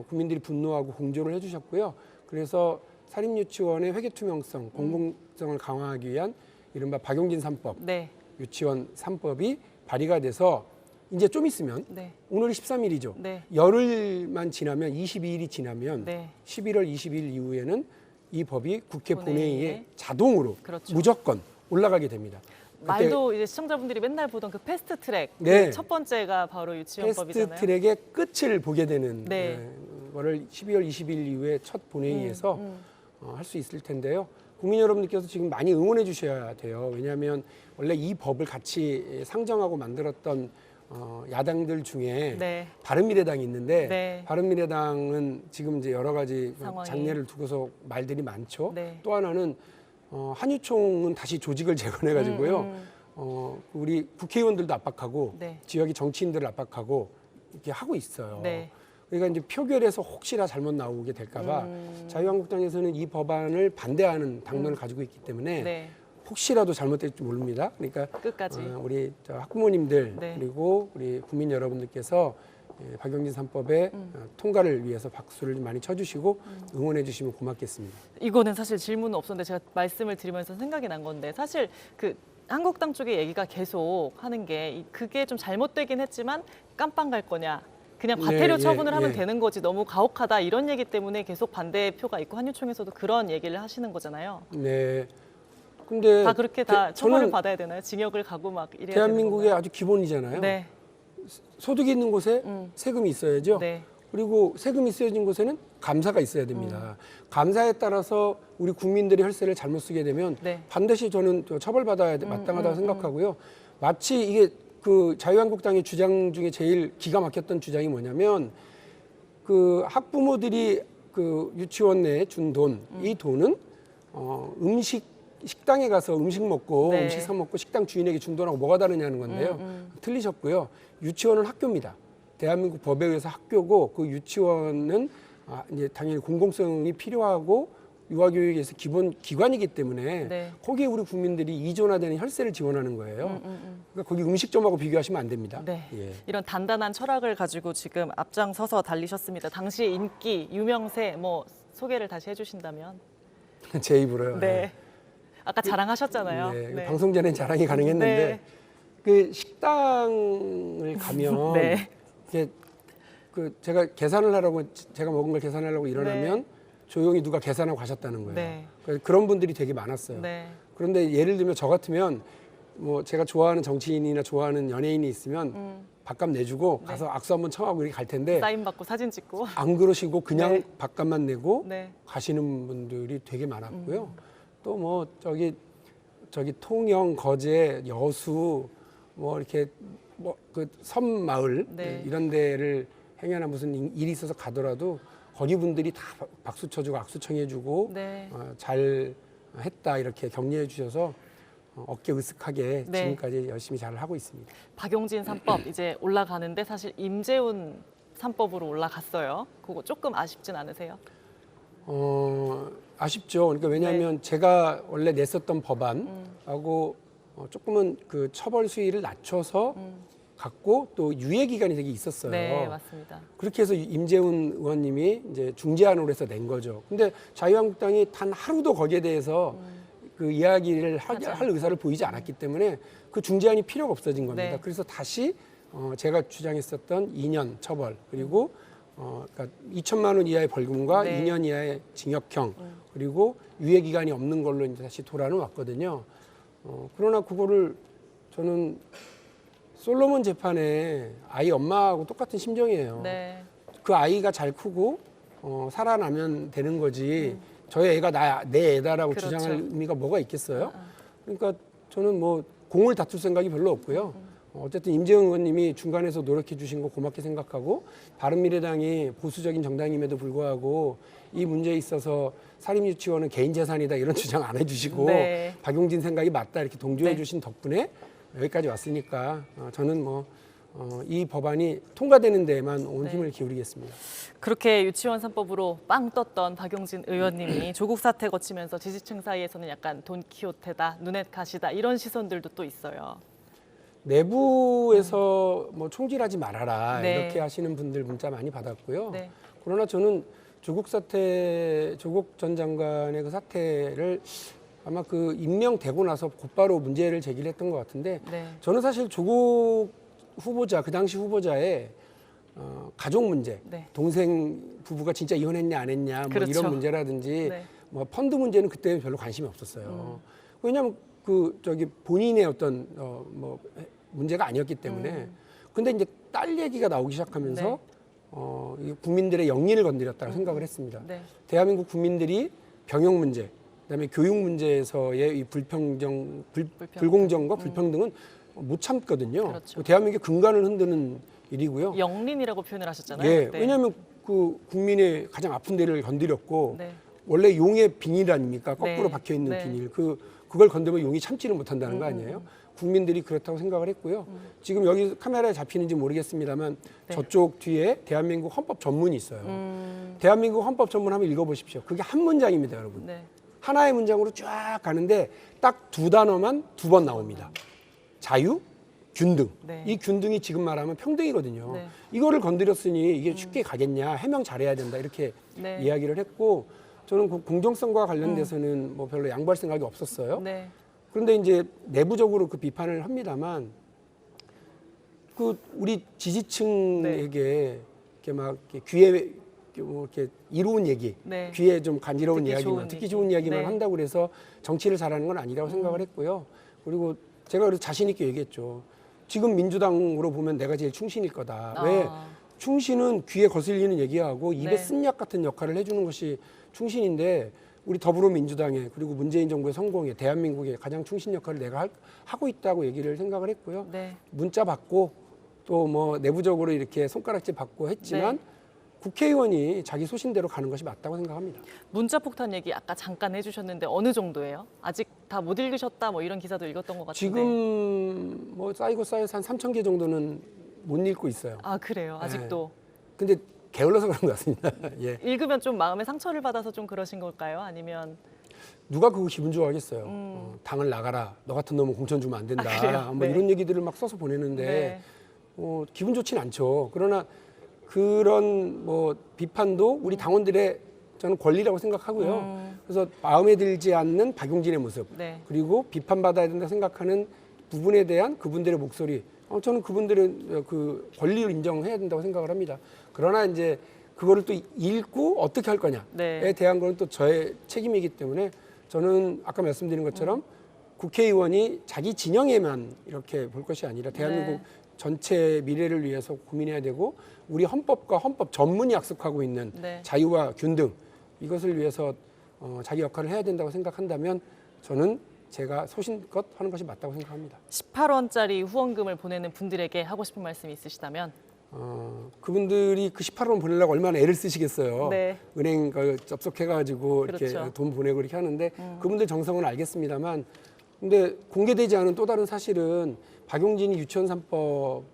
국민들이 분노하고 공조를 해주셨고요. 그래서 사립 유치원의 회계 투명성, 공공성을 강화하기 위한 이른바 박용진 3법, 네. 유치원 3법이 발의가 돼서 이제 좀 있으면 네. 오늘이 13일이죠. 네. 열흘만 지나면 22일이 지나면 네. 11월 20일 이후에는 이 법이 국회 본회의에 본회의에 자동으로 그렇죠. 무조건 올라가게 됩니다. 말도 이제 시청자분들이 맨날 보던 그 패스트 트랙 네. 그 첫 번째가 바로 유치원법이잖아요. 패스트 트랙의 끝을 보게 되는 네. 거를 12월 20일 이후에 첫 본회의에서 할 수 있을 텐데요. 국민 여러분들께서 지금 많이 응원해 주셔야 돼요. 왜냐하면 원래 이 법을 같이 상정하고 만들었던 야당들 중에 네. 바른미래당이 있는데 네. 바른미래당은 지금 이제 여러 가지 상황이. 장례를 두고서 말들이 많죠. 네. 또 하나는 한유총은 다시 조직을 재건해 가지고요. 우리 국회의원들도 압박하고 네. 지역의 정치인들을 압박하고 이렇게 하고 있어요. 네. 그러니까 이제 표결에서 혹시나 잘못 나오게 될까봐 자유한국당에서는 이 법안을 반대하는 당론을 가지고 있기 때문에 네. 혹시라도 잘못될지 모릅니다. 그러니까 끝까지. 우리 학부모님들 네. 그리고 우리 국민 여러분들께서 박용진 3법의 통과를 위해서 박수를 좀 많이 쳐주시고 응원해 주시면 고맙겠습니다. 이거는 사실 질문은 없었는데 제가 말씀을 드리면서 생각이 난 건데 사실 그 한국당 쪽의 얘기가 계속 하는 게 그게 좀 잘못되긴 했지만 깜빵 갈 거냐. 그냥 과태료 처분을 하면 되는 거지 너무 가혹하다 이런 얘기 때문에 계속 반대표가 있고 한유총에서도 그런 얘기를 하시는 거잖아요. 네. 근데 다 그렇게 다 처벌을 받아야 되나요? 징역을 가고 막 이래야 대한민국의 되는 건가요? 아주 기본이잖아요. 네. 소득이 있는 곳에 세금이 있어야죠. 네. 그리고 세금이 쓰여진 곳에는 감사가 있어야 됩니다. 감사에 따라서 우리 국민들이 혈세를 잘못 쓰게 되면 네. 반드시 저는 처벌받아야 마땅하다고 생각하고요. 마치 이게 그 자유한국당의 주장 중에 제일 기가 막혔던 주장이 뭐냐면 그 학부모들이 그 유치원 내에 준 돈, 이 돈은 식당에 가서 음식 먹고 네. 음식 사 먹고 식당 주인에게 준 돈하고 뭐가 다르냐는 건데요. 틀리셨고요. 유치원은 학교입니다. 대한민국 법에 의해서 학교고 그 유치원은 이제 당연히 공공성이 필요하고 유아교육에서 기본 기관이기 때문에 네. 거기에 우리 국민들이 2조나 되는 혈세를 지원하는 거예요. 그러니까 거기 음식점하고 비교하시면 안 됩니다. 네. 예. 이런 단단한 철학을 가지고 지금 앞장서서 달리셨습니다. 당시의 인기, 유명세 뭐 소개를 다시 해주신다면. 제 입으로요. 네. 아까 자랑하셨잖아요. 네. 네. 방송 전엔 자랑이 가능했는데 네. 그 식당을 가면 네. 이게 그 제가 계산을 하라고 제가 먹은 걸 계산하려고 일어나면 조용히 누가 계산하고 가셨다는 거예요. 네. 그런 분들이 되게 많았어요. 네. 그런데 예를 들면 저 같으면 뭐 제가 좋아하는 정치인이나 좋아하는 연예인이 있으면 밥값 내주고 가서 악수 한번 청하고 이렇게 갈 텐데 사인 받고 사진 찍고. 안 그러시고 그냥 네. 밥값만 내고 네. 가시는 분들이 되게 많았고요. 또 뭐 저기 통영, 거제, 여수 뭐 이렇게 뭐 그 섬마을 네. 이런 데를 행여나 무슨 일이 있어서 가더라도 거기 분들이 다 박수 쳐주고 악수 청해주고 네. 잘 했다 이렇게 격려해 주셔서 어깨 으쓱하게 네. 지금까지 열심히 잘 하고 있습니다. 박용진 3법 이제 올라가는데 사실 임재훈 3법으로 올라갔어요. 그거 조금 아쉽진 않으세요? 아쉽죠. 그러니까 왜냐하면 제가 원래 냈었던 법안하고 조금은 그 처벌 수위를 낮춰서 갖고 또 유예 기간이 되게 있었어요. 네, 맞습니다. 그렇게 해서 임재훈 의원님이 이제 중재안으로 해서 낸 거죠. 근데 자유한국당이 단 하루도 거기에 대해서 그 이야기를 할 의사를 보이지 않았기 때문에 그 중재안이 필요가 없어진 겁니다. 네. 그래서 다시 제가 주장했었던 2년 처벌 그리고 그러니까 2천만 원 이하의 벌금과 네. 2년 이하의 징역형 그리고 유예 기간이 없는 걸로 이제 다시 돌아는 왔거든요. 그러나 그거를 저는 솔로몬 재판에 아이 엄마하고 똑같은 심정이에요. 네. 그 아이가 잘 크고 살아나면 되는 거지. 저희 애가 내 애다라고 그렇죠. 주장할 의미가 뭐가 있겠어요? 그러니까 저는 뭐 공을 다툴 생각이 별로 없고요. 어쨌든 임재훈 의원님이 중간에서 노력해 주신 거 고맙게 생각하고 바른미래당이 보수적인 정당임에도 불구하고 이 문제에 있어서 사립유치원은 개인 재산이다 이런 주장 안 해주시고 네. 박용진 생각이 맞다 이렇게 동조해 네. 주신 덕분에 여기까지 왔으니까 저는 뭐 이 법안이 통과되는 데에만 온 네. 힘을 기울이겠습니다. 그렇게 유치원 3법으로 빵 떴던 박용진 의원님이 조국 사태 거치면서 지지층 사이에서는 약간 돈키호테다, 눈엣 가시다 이런 시선들도 또 있어요. 내부에서 뭐 총질하지 말아라 네. 이렇게 하시는 분들 문자 많이 받았고요. 네. 그러나 저는 조국 전 장관의 그 사태를 아마 그 임명되고 나서 곧바로 문제를 제기를 했던 것 같은데 네. 저는 사실 조국 후보자, 그 당시 후보자의 가족 문제, 네. 동생 부부가 진짜 이혼했냐 안 했냐 뭐 그렇죠. 이런 문제라든지 네. 뭐 펀드 문제는 그때 별로 관심이 없었어요. 왜냐하면 그 저기 본인의 어떤 뭐 문제가 아니었기 때문에. 근데 이제 딸 얘기가 나오기 시작하면서 네. 이 국민들의 영리를 건드렸다고 생각을 했습니다. 네. 대한민국 국민들이 병역 문제, 그다음에 교육 문제에서의 이 불공정과 불평등은 못 참거든요. 그렇죠. 대한민국의 근간을 흔드는 일이고요. 영린이라고 표현을 하셨잖아요. 예, 그때. 왜냐하면 그 국민의 가장 아픈 데를 건드렸고 네. 원래 용의 비닐 아닙니까? 거꾸로 네. 박혀 있는 네. 비닐. 그걸 건드면 용이 참지를 못한다는 거 아니에요? 국민들이 그렇다고 생각을 했고요. 지금 여기 카메라에 잡히는지 모르겠습니다만 네. 저쪽 뒤에 대한민국 헌법 전문이 있어요. 대한민국 헌법 전문 한번 읽어보십시오. 그게 한 문장입니다, 여러분. 네. 하나의 문장으로 쫙 가는데 딱 두 단어만 두 번 나옵니다. 자유, 균등. 네. 이 균등이 지금 말하면 평등이거든요. 네. 이거를 건드렸으니 이게 쉽게 가겠냐. 해명 잘해야 된다. 이렇게 네. 이야기를 했고 저는 그 공정성과 관련돼서는 뭐 별로 양보할 생각이 없었어요. 네. 그런데 이제 내부적으로 그 비판을 합니다만 그 우리 지지층에게 이렇게 막 이렇게 귀에 뭐 이렇게 이로운 얘기, 네. 귀에 좀 간지러운 듣기 이야기만, 좋은 듣기 얘기. 좋은 이야기만 네. 한다고 그래서 정치를 잘하는 건 아니라고 생각을 했고요. 그리고 제가 그래서 자신 있게 얘기했죠. 지금 민주당으로 보면 내가 제일 충신일 거다. 왜? 충신은 귀에 거슬리는 얘기하고 입에 네. 쓴약 같은 역할을 해주는 것이 충신인데 우리 더불어민주당에 그리고 문재인 정부의 성공에 대한민국의 가장 충신 역할을 내가 하고 있다고 얘기를 생각을 했고요. 네. 문자 받고 또 뭐 내부적으로 이렇게 손가락질 받고 했지만 네. 국회의원이 자기 소신대로 가는 것이 맞다고 생각합니다. 문자 폭탄 얘기 아까 잠깐 해주셨는데 어느 정도예요? 아직 다 못 읽으셨다 뭐 이런 기사도 읽었던 것 같은데. 지금 뭐 쌓여서 한 3,000개 정도는 못 읽고 있어요. 아 그래요? 아직도. 근데 게을러서 그런 것 같습니다. 예. 읽으면 좀 마음에 상처를 받아서 좀 그러신 걸까요? 아니면 누가 그거 기분 좋아하겠어요. 당을 나가라. 너 같은 놈은 공천 주면 안 된다. 그래요? 뭐 네. 이런 얘기들을 막 써서 보내는데 네. 기분 좋진 않죠. 그러나 그런 뭐 비판도 우리 당원들의 저는 권리라고 생각하고요. 그래서 마음에 들지 않는 박용진의 모습 네. 그리고 비판받아야 된다 생각하는 부분에 대한 그분들의 목소리 저는 그분들의 그 권리를 인정해야 된다고 생각을 합니다. 그러나 이제 그거를 또 읽고 어떻게 할 거냐에 네. 대한 건 또 저의 책임이기 때문에 저는 아까 말씀드린 것처럼 국회의원이 자기 진영에만 이렇게 볼 것이 아니라 대한민국 네. 전체 미래를 위해서 고민해야 되고 우리 헌법과 헌법 전문이 약속하고 있는 네. 자유와 균등 이것을 위해서 자기 역할을 해야 된다고 생각한다면 저는 제가 소신껏 하는 것이 맞다고 생각합니다. 18원짜리 후원금을 보내는 분들에게 하고 싶은 말씀이 있으시다면? 그분들이 그 18원 보내려고 얼마나 애를 쓰시겠어요. 네. 은행 접속해가지고 그렇죠. 이렇게 돈 보내고 이렇게 하는데 그분들 정성은 알겠습니다만 근데 공개되지 않은 또 다른 사실은 박용진이 유치원 3법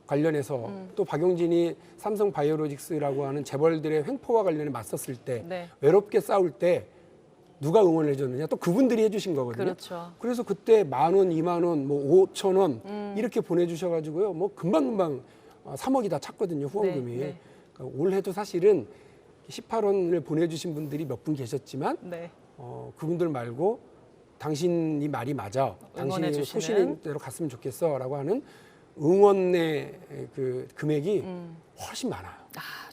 관련해서 또 박용진이 삼성 바이오로직스라고 하는 재벌들의 횡포와 관련해 맞섰을 때 네. 외롭게 싸울 때 누가 응원을 해줬느냐? 또 그분들이 해주신 거거든요. 그렇죠. 그래서 그때 10,000원, 20,000원, 뭐 5,000원 이렇게 보내주셔가지고요. 뭐 금방금방 3억이 다 찼거든요. 후원금이. 네. 그러니까 올해도 사실은 18원을 보내주신 분들이 몇 분 계셨지만 네. 그분들 말고 당신이 말이 맞아. 당신이 응원해주시는. 소신인 대로 갔으면 좋겠어라고 하는 응원의 그 금액이 훨씬 많아요.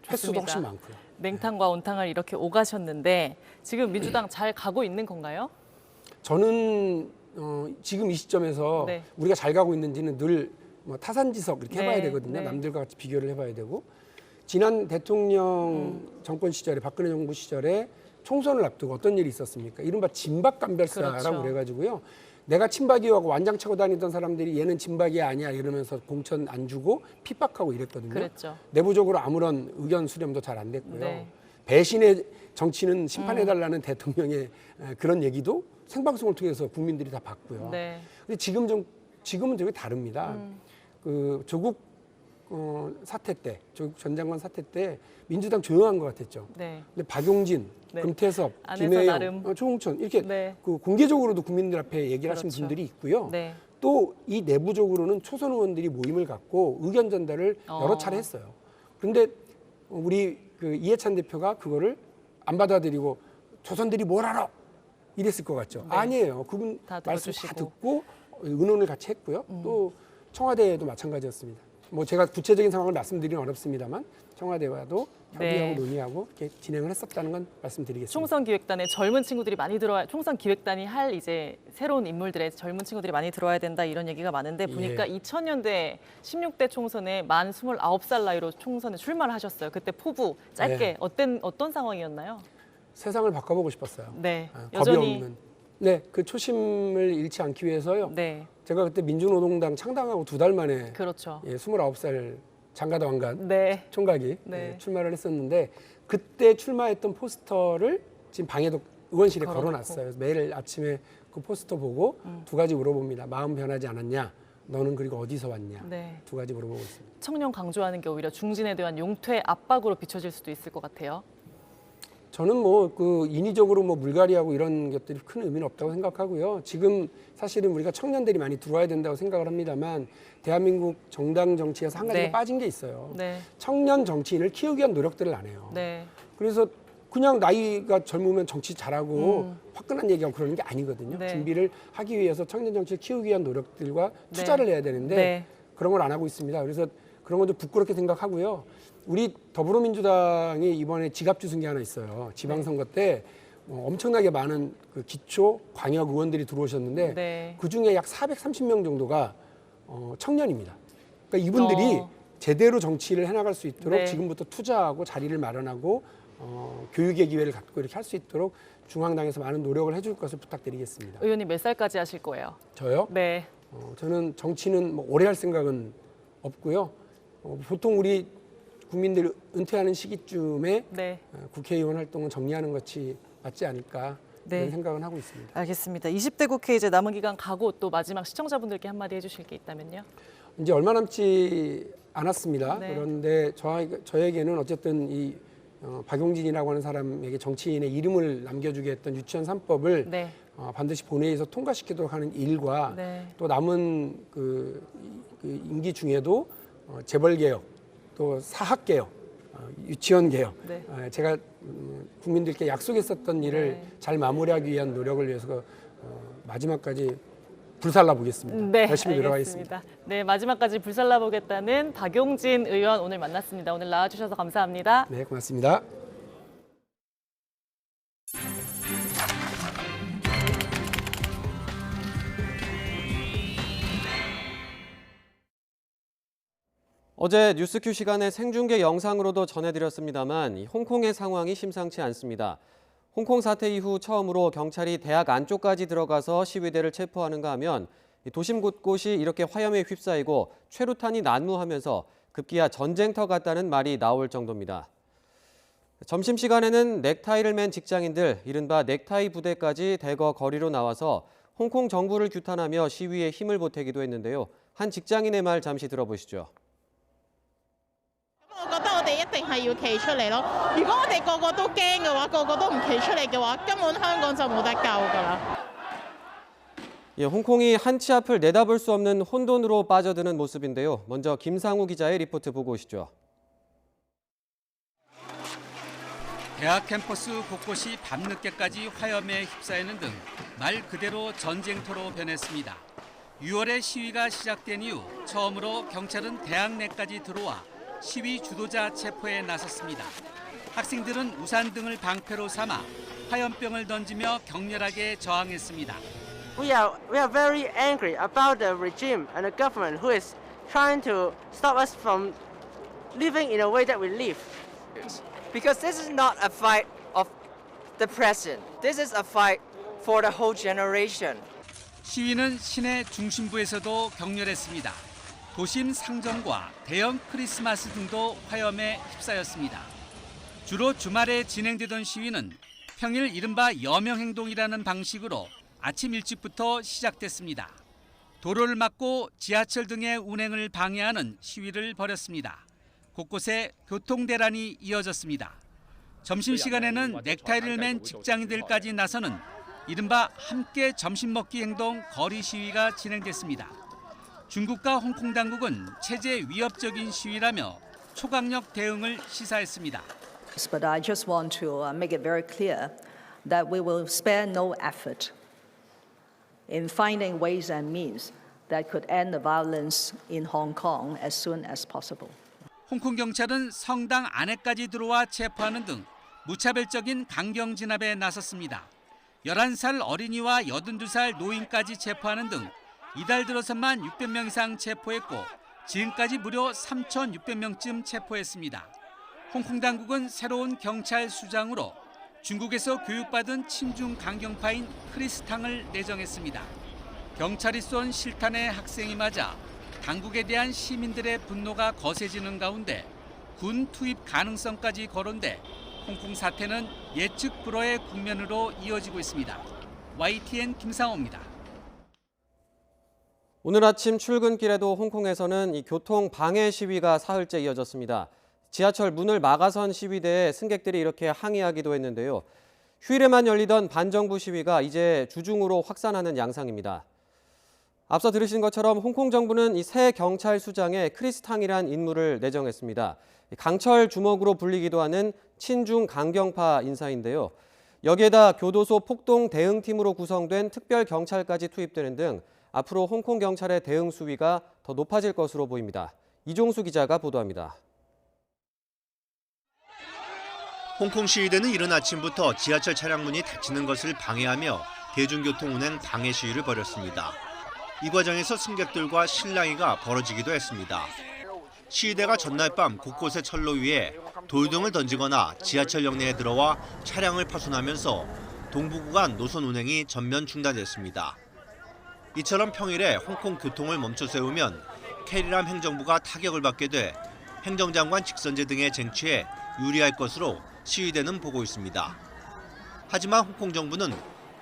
횟수도 훨씬 많고요. 냉탕과 온탕을 이렇게 오가셨는데 지금 민주당 잘 가고 있는 건가요? 저는 지금 이 시점에서 네. 우리가 잘 가고 있는지는 늘 뭐 타산지석 이렇게 해봐야 네, 되거든요. 네. 남들과 같이 비교를 해봐야 되고 지난 대통령 정권 시절에 박근혜 정부 시절에 총선을 앞두고 어떤 일이 있었습니까? 이른바 진박감별사라고 그렇죠. 그래가지고요. 내가 친박이하고 완장 차고 다니던 사람들이 얘는 진박이 아니야 이러면서 공천 안 주고 핍박하고 이랬거든요. 그랬죠. 내부적으로 아무런 의견 수렴도 잘 안 됐고요. 네. 배신의 정치는 심판해달라는 대통령의 그런 얘기도 생방송을 통해서 국민들이 다 봤고요. 네. 근데 지금은 되게 다릅니다. 그 조국 사태 때, 조국 전 장관 사태 때 민주당 조용한 것 같았죠. 네. 근데 박용진, 네. 금태섭, 안에서 김혜영, 나름. 조홍천 이렇게 네. 그 공개적으로도 국민들 앞에 얘기를 하신 그렇죠. 분들이 있고요. 네. 또 이 내부적으로는 초선 의원들이 모임을 갖고 의견 전달을 여러 차례 했어요. 그런데 우리 그 이해찬 대표가 그거를 안 받아들이고 조선들이 뭘 알아? 이랬을 것 같죠. 네. 아니에요. 그분 다 말씀 들어주시고. 다 듣고 의논을 같이 했고요. 또 청와대에도 마찬가지였습니다. 뭐 제가 구체적인 상황을 말씀드리긴 어렵습니다만 청와대와도 협의하고 네. 논의하고 이렇게 진행을 했었다는 건 말씀드리겠습니다. 총선 기획단에 젊은 친구들이 많이 들어와 총선 기획단이 할 이제 새로운 인물들의 젊은 친구들이 많이 들어와야 된다 이런 얘기가 많은데 보니까 2000년대 16대 총선에 만 29살 나이로 총선에 출마를 하셨어요. 그때 포부 짧게 어떤 상황이었나요? 세상을 바꿔보고 싶었어요. 네. 겁이 여전히 없는. 네, 그 초심을 잃지 않기 위해서요. 네. 제가 그때 민주노동당 창당하고 2달 만에 그렇죠. 29살 장가다 왕관 네. 총각이 네. 출마를 했었는데 그때 출마했던 포스터를 지금 방에도 의원실에 걸어놓고. 걸어놨어요. 매일 아침에 그 포스터 보고 두 가지 물어봅니다. 마음 변하지 않았냐? 너는 그리고 어디서 왔냐? 네. 두 가지 물어보고 있습니다. 청년 강조하는 게 오히려 중진에 대한 용퇴 압박으로 비춰질 수도 있을 것 같아요. 저는 뭐 그 인위적으로 뭐 물갈이하고 이런 것들이 큰 의미는 없다고 생각하고요. 지금 사실은 우리가 청년들이 많이 들어와야 된다고 생각을 합니다만 대한민국 정당 정치에서 한 가지가 네. 빠진 게 있어요. 네. 청년 정치인을 키우기 위한 노력들을 안 해요. 네. 그래서 그냥 나이가 젊으면 정치 잘하고 화끈한 얘기하고 그러는 게 아니거든요. 네. 준비를 하기 위해서 청년 정치를 키우기 위한 노력들과 투자를 해야 되는데 네. 그런 걸 안 하고 있습니다. 그래서 그런 건 좀 부끄럽게 생각하고요. 우리 더불어민주당이 이번에 지갑주순 게 하나 있어요. 지방선거 때 엄청나게 많은 그 기초 광역 의원들이 들어오셨는데 네. 그중에 약 430명 정도가 청년입니다. 그러니까 이분들이 제대로 정치를 해나갈 수 있도록 네. 지금부터 투자하고 자리를 마련하고 교육의 기회를 갖고 이렇게 할 수 있도록 중앙당에서 많은 노력을 해줄 것을 부탁드리겠습니다. 의원님 몇 살까지 하실 거예요? 저요? 네. 저는 정치는 뭐 오래 할 생각은 없고요. 보통 우리 국민들 은퇴하는 시기쯤에 네. 국회의원 활동은 정리하는 것이 맞지 않을까 네. 그런 생각은 하고 있습니다. 알겠습니다. 20대 국회 이제 남은 기간 가고 또 마지막 시청자분들께 한마디 해주실 게 있다면요. 이제 얼마 남지 않았습니다. 네. 그런데 저에게는 어쨌든 이 박용진이라고 하는 사람에게 정치인의 이름을 남겨주게 했던 유치원 3법을 네. 반드시 본회의에서 통과시키도록 하는 일과 네. 또 남은 그 임기 중에도 재벌개혁, 또 사학개혁, 유치원개혁 네. 제가 국민들께 약속했었던 일을 네. 잘 마무리하기 위한 노력을 위해서 마지막까지 불살라 보겠습니다. 네, 열심히 노력하겠습니다. 알겠습니다. 네, 마지막까지 불살라 보겠다는 박용진 의원 오늘 만났습니다. 오늘 나와주셔서 감사합니다. 네, 고맙습니다. 어제 뉴스큐 시간에 생중계 영상으로도 전해드렸습니다만 홍콩의 상황이 심상치 않습니다. 홍콩 사태 이후 처음으로 경찰이 대학 안쪽까지 들어가서 시위대를 체포하는가 하면 도심 곳곳이 이렇게 화염에 휩싸이고 최루탄이 난무하면서 급기야 전쟁터 같다는 말이 나올 정도입니다. 점심시간에는 넥타이를 맨 직장인들, 이른바 넥타이 부대까지 대거 거리로 나와서 홍콩 정부를 규탄하며 시위에 힘을 보태기도 했는데요. 한 직장인의 말 잠시 들어보시죠. 係要企出嚟咯。如果我哋個個都驚嘅話，個個都唔企出嚟嘅話，根本香港就冇得救㗎啦。 예, 홍콩이 한치 앞을 내다볼 수 없는 혼돈으로 빠져드는 모습인데요. 먼저 김상우 기자의 리포트 보고 오시죠. 대학 캠퍼스 곳곳이 밤늦게까지 화염에 휩싸이는 등 말 그대로 전쟁터로 변했습니다. 6월에 시위가 시작된 이후 처음으로 경찰은 대학 내까지 들어와 시위 주도자 체포에 나섰습니다. 학생들은 우산 등을 방패로 삼아 화염병을 던지며 격렬하게 저항했습니다. We are very angry about the regime and the government who is trying to stop us from living in a way that we live. Because this is not a fight of the present. This is a fight for the whole generation. 시위는 시내 중심부에서도 격렬했습니다. 도심 상점과 대형 크리스마스 등도 화염에 휩싸였습니다. 주로 주말에 진행되던 시위는 평일 이른바 여명행동이라는 방식으로 아침 일찍부터 시작됐습니다. 도로를 막고 지하철 등의 운행을 방해하는 시위를 벌였습니다. 곳곳에 교통대란이 이어졌습니다. 점심시간에는 넥타이를 맨 직장인들까지 나서는 이른바 함께 점심 먹기 행동 거리 시위가 진행됐습니다. 중국과 홍콩 당국은 체제 위협적인 시위라며 초강력 대응을 시사했습니다. But I just want to make it very clear that we will spare no effort in finding ways and means that could end the violence in Hong Kong as soon as possible. 홍콩 경찰은 성당 안에까지 들어와 체포하는 등 무차별적인 강경 진압에 나섰습니다. 11살 어린이와 82살 노인까지 체포하는 등 이달 들어서만 600명 이상 체포했고 지금까지 무려 3,600명쯤 체포했습니다. 홍콩 당국은 새로운 경찰 수장으로 중국에서 교육받은 친중 강경파인 크리스탕을 내정했습니다. 경찰이 쏜 실탄에 학생이 맞아 당국에 대한 시민들의 분노가 거세지는 가운데 군 투입 가능성까지 거론돼 홍콩 사태는 예측 불허의 국면으로 이어지고 있습니다. YTN 김상호입니다. 오늘 아침 출근길에도 홍콩에서는 이 교통 방해 시위가 사흘째 이어졌습니다. 지하철 문을 막아선 시위대에 승객들이 이렇게 항의하기도 했는데요. 휴일에만 열리던 반정부 시위가 이제 주중으로 확산하는 양상입니다. 앞서 들으신 것처럼 홍콩 정부는 이 새 경찰 수장에 크리스탕이란 인물을 내정했습니다. 강철 주먹으로 불리기도 하는 친중 강경파 인사인데요. 여기에다 교도소 폭동 대응팀으로 구성된 특별 경찰까지 투입되는 등 앞으로 홍콩 경찰의 대응 수위가 더 높아질 것으로 보입니다. 이종수 기자가 보도합니다. 홍콩 시위대는 이른 아침부터 지하철 차량 문이 닫히는 것을 방해하며 대중교통 운행 방해 시위를 벌였습니다. 이 과정에서 승객들과 실랑이가 벌어지기도 했습니다. 시위대가 전날 밤 곳곳의 철로 위에 돌 등을 던지거나 지하철역 내에 들어와 차량을 파손하면서 동부구간 노선 운행이 전면 중단됐습니다. 이처럼 평일에 홍콩 교통을 멈춰 세우면 캐리람 행정부가 타격을 받게 돼 행정장관 직선제 등에 쟁취해 유리할 것으로 시위대는 보고 있습니다. 하지만 홍콩 정부는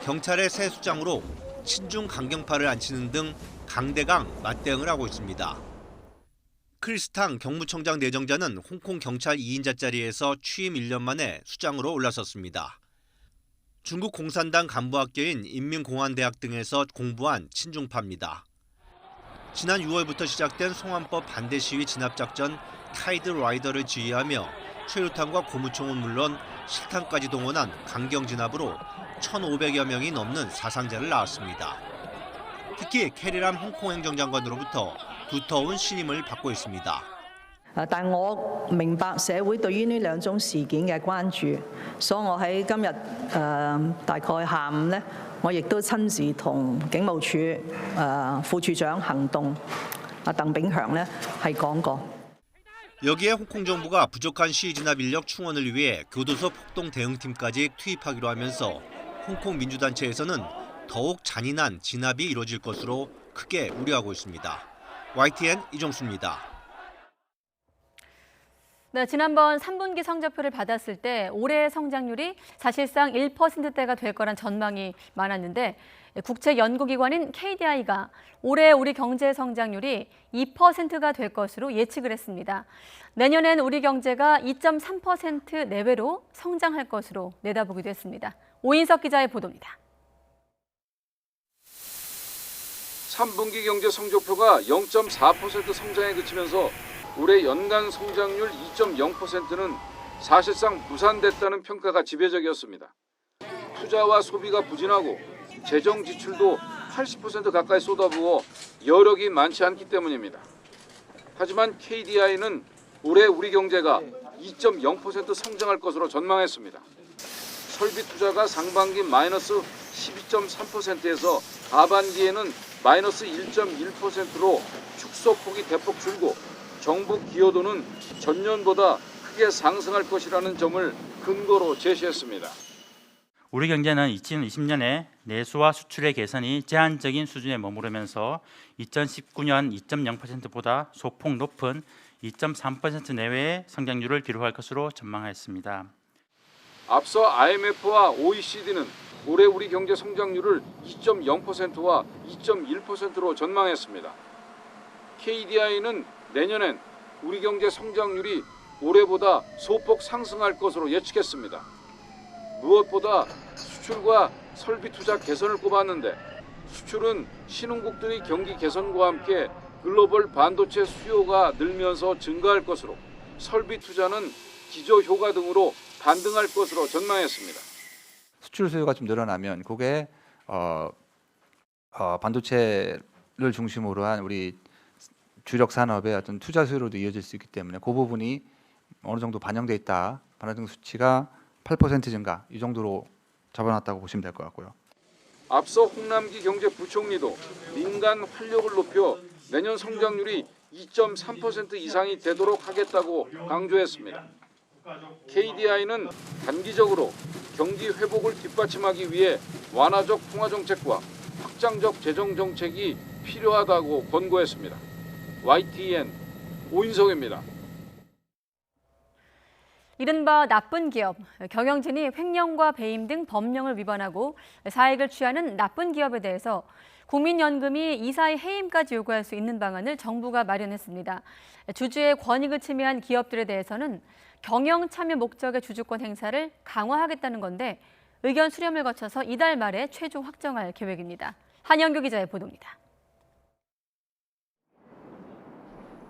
경찰의 새 수장으로 친중 강경파를 앉히는 등 강대강 맞대응을 하고 있습니다. 크리스탕 경무청장 내정자는 홍콩 경찰 2인자 자리에서 취임 1년 만에 수장으로 올라섰습니다. 중국 공산당 간부학교인 인민공안대학 등에서 공부한 친중파입니다. 지난 6월부터 시작된 송환법 반대 시위 진압작전 타이드 라이더를 지휘하며 최루탄과 고무총은 물론 실탄까지 동원한 강경 진압으로 1,500여 명이 넘는 사상자를 낳았습니다. 특히 캐리람 홍콩 행정장관으로부터 두터운 신임을 받고 있습니다. 但我明白社會對於呢兩宗事件嘅關注，所以我喺今日大概下午呢，我亦都親自同警務處副處長行動鄧炳強呢係講過。 여기에 홍콩 정부가 부족한 시위 진압 인력 충원을 위해 교도소 폭동 대응팀까지 투입하기로 하면서 홍콩 민주단체에서는 더욱 잔인한 진압이 이루어질 것으로 크게 우려하고 있습니다. YTN 이종수입니다. 네, 지난번 3분기 성적표를 받았을 때 올해의 성장률이 사실상 1%대가 될 거란 전망이 많았는데 국책연구기관인 KDI가 올해 우리 경제 성장률이 2%가 될 것으로 예측을 했습니다. 내년엔 우리 경제가 2.3% 내외로 성장할 것으로 내다보기도 했습니다. 오인석 기자의 보도입니다. 3분기 경제 성적표가 0.4% 성장에 그치면서 올해 연간 성장률 2.0%는 사실상 무산됐다는 평가가 지배적이었습니다. 투자와 소비가 부진하고 재정 지출도 80% 가까이 쏟아부어 여력이 많지 않기 때문입니다. 하지만 KDI는 올해 우리 경제가 2.0% 성장할 것으로 전망했습니다. 설비 투자가 상반기 마이너스 12.3%에서 하반기에는 마이너스 1.1%로 축소폭이 대폭 줄고 정부 기여도는 전년보다 크게 상승할 것이라는 점을 근거로 제시했습니다. 우리 경제는 2020년에 내수와 수출의 개선이 제한적인 수준에 머무르면서 2019년 2.0%보다 소폭 높은 2.3% 내외의 성장률을 기록할 것으로 전망하였습니다. 앞서 IMF와 OECD는 올해 우리 경제 성장률을 2.0%와 2.1%로 전망했습니다. KDI는 내년엔 우리 경제 성장률이 올해보다 소폭 상승할 것으로 예측했습니다. 무엇보다 수출과 설비 투자 개선을 꼽았는데 수출은 신흥국들의 경기 개선과 함께 글로벌 반도체 수요가 늘면서 증가할 것으로 설비 투자는 기저 효과 등으로 반등할 것으로 전망했습니다. 수출 수요가 좀 늘어나면 그게 반도체를 중심으로 한 우리 주력 산업의 어떤 투자 수요로도 이어질 수 있기 때문에 그 부분이 어느 정도 반영돼 있다. 반환등 수치가 8% 증가 이 정도로 잡아놨다고 보시면 될 것 같고요. 앞서 홍남기 경제부총리도 민간 활력을 높여 내년 성장률이 2.3% 이상이 되도록 하겠다고 강조했습니다. KDI는 단기적으로 경기 회복을 뒷받침하기 위해 완화적 통화 정책과 확장적 재정 정책이 필요하다고 권고했습니다. YTN 오인성입니다. 이른바 나쁜 기업, 경영진이 횡령과 배임 등 법령을 위반하고 사익을 취하는 나쁜 기업에 대해서 국민연금이 이사의 해임까지 요구할 수 있는 방안을 정부가 마련했습니다. 주주의 권익을 침해한 기업들에 대해서는 경영 참여 목적의 주주권 행사를 강화하겠다는 건데 의견 수렴을 거쳐서 이달 말에 최종 확정할 계획입니다. 한영규 기자의 보도입니다.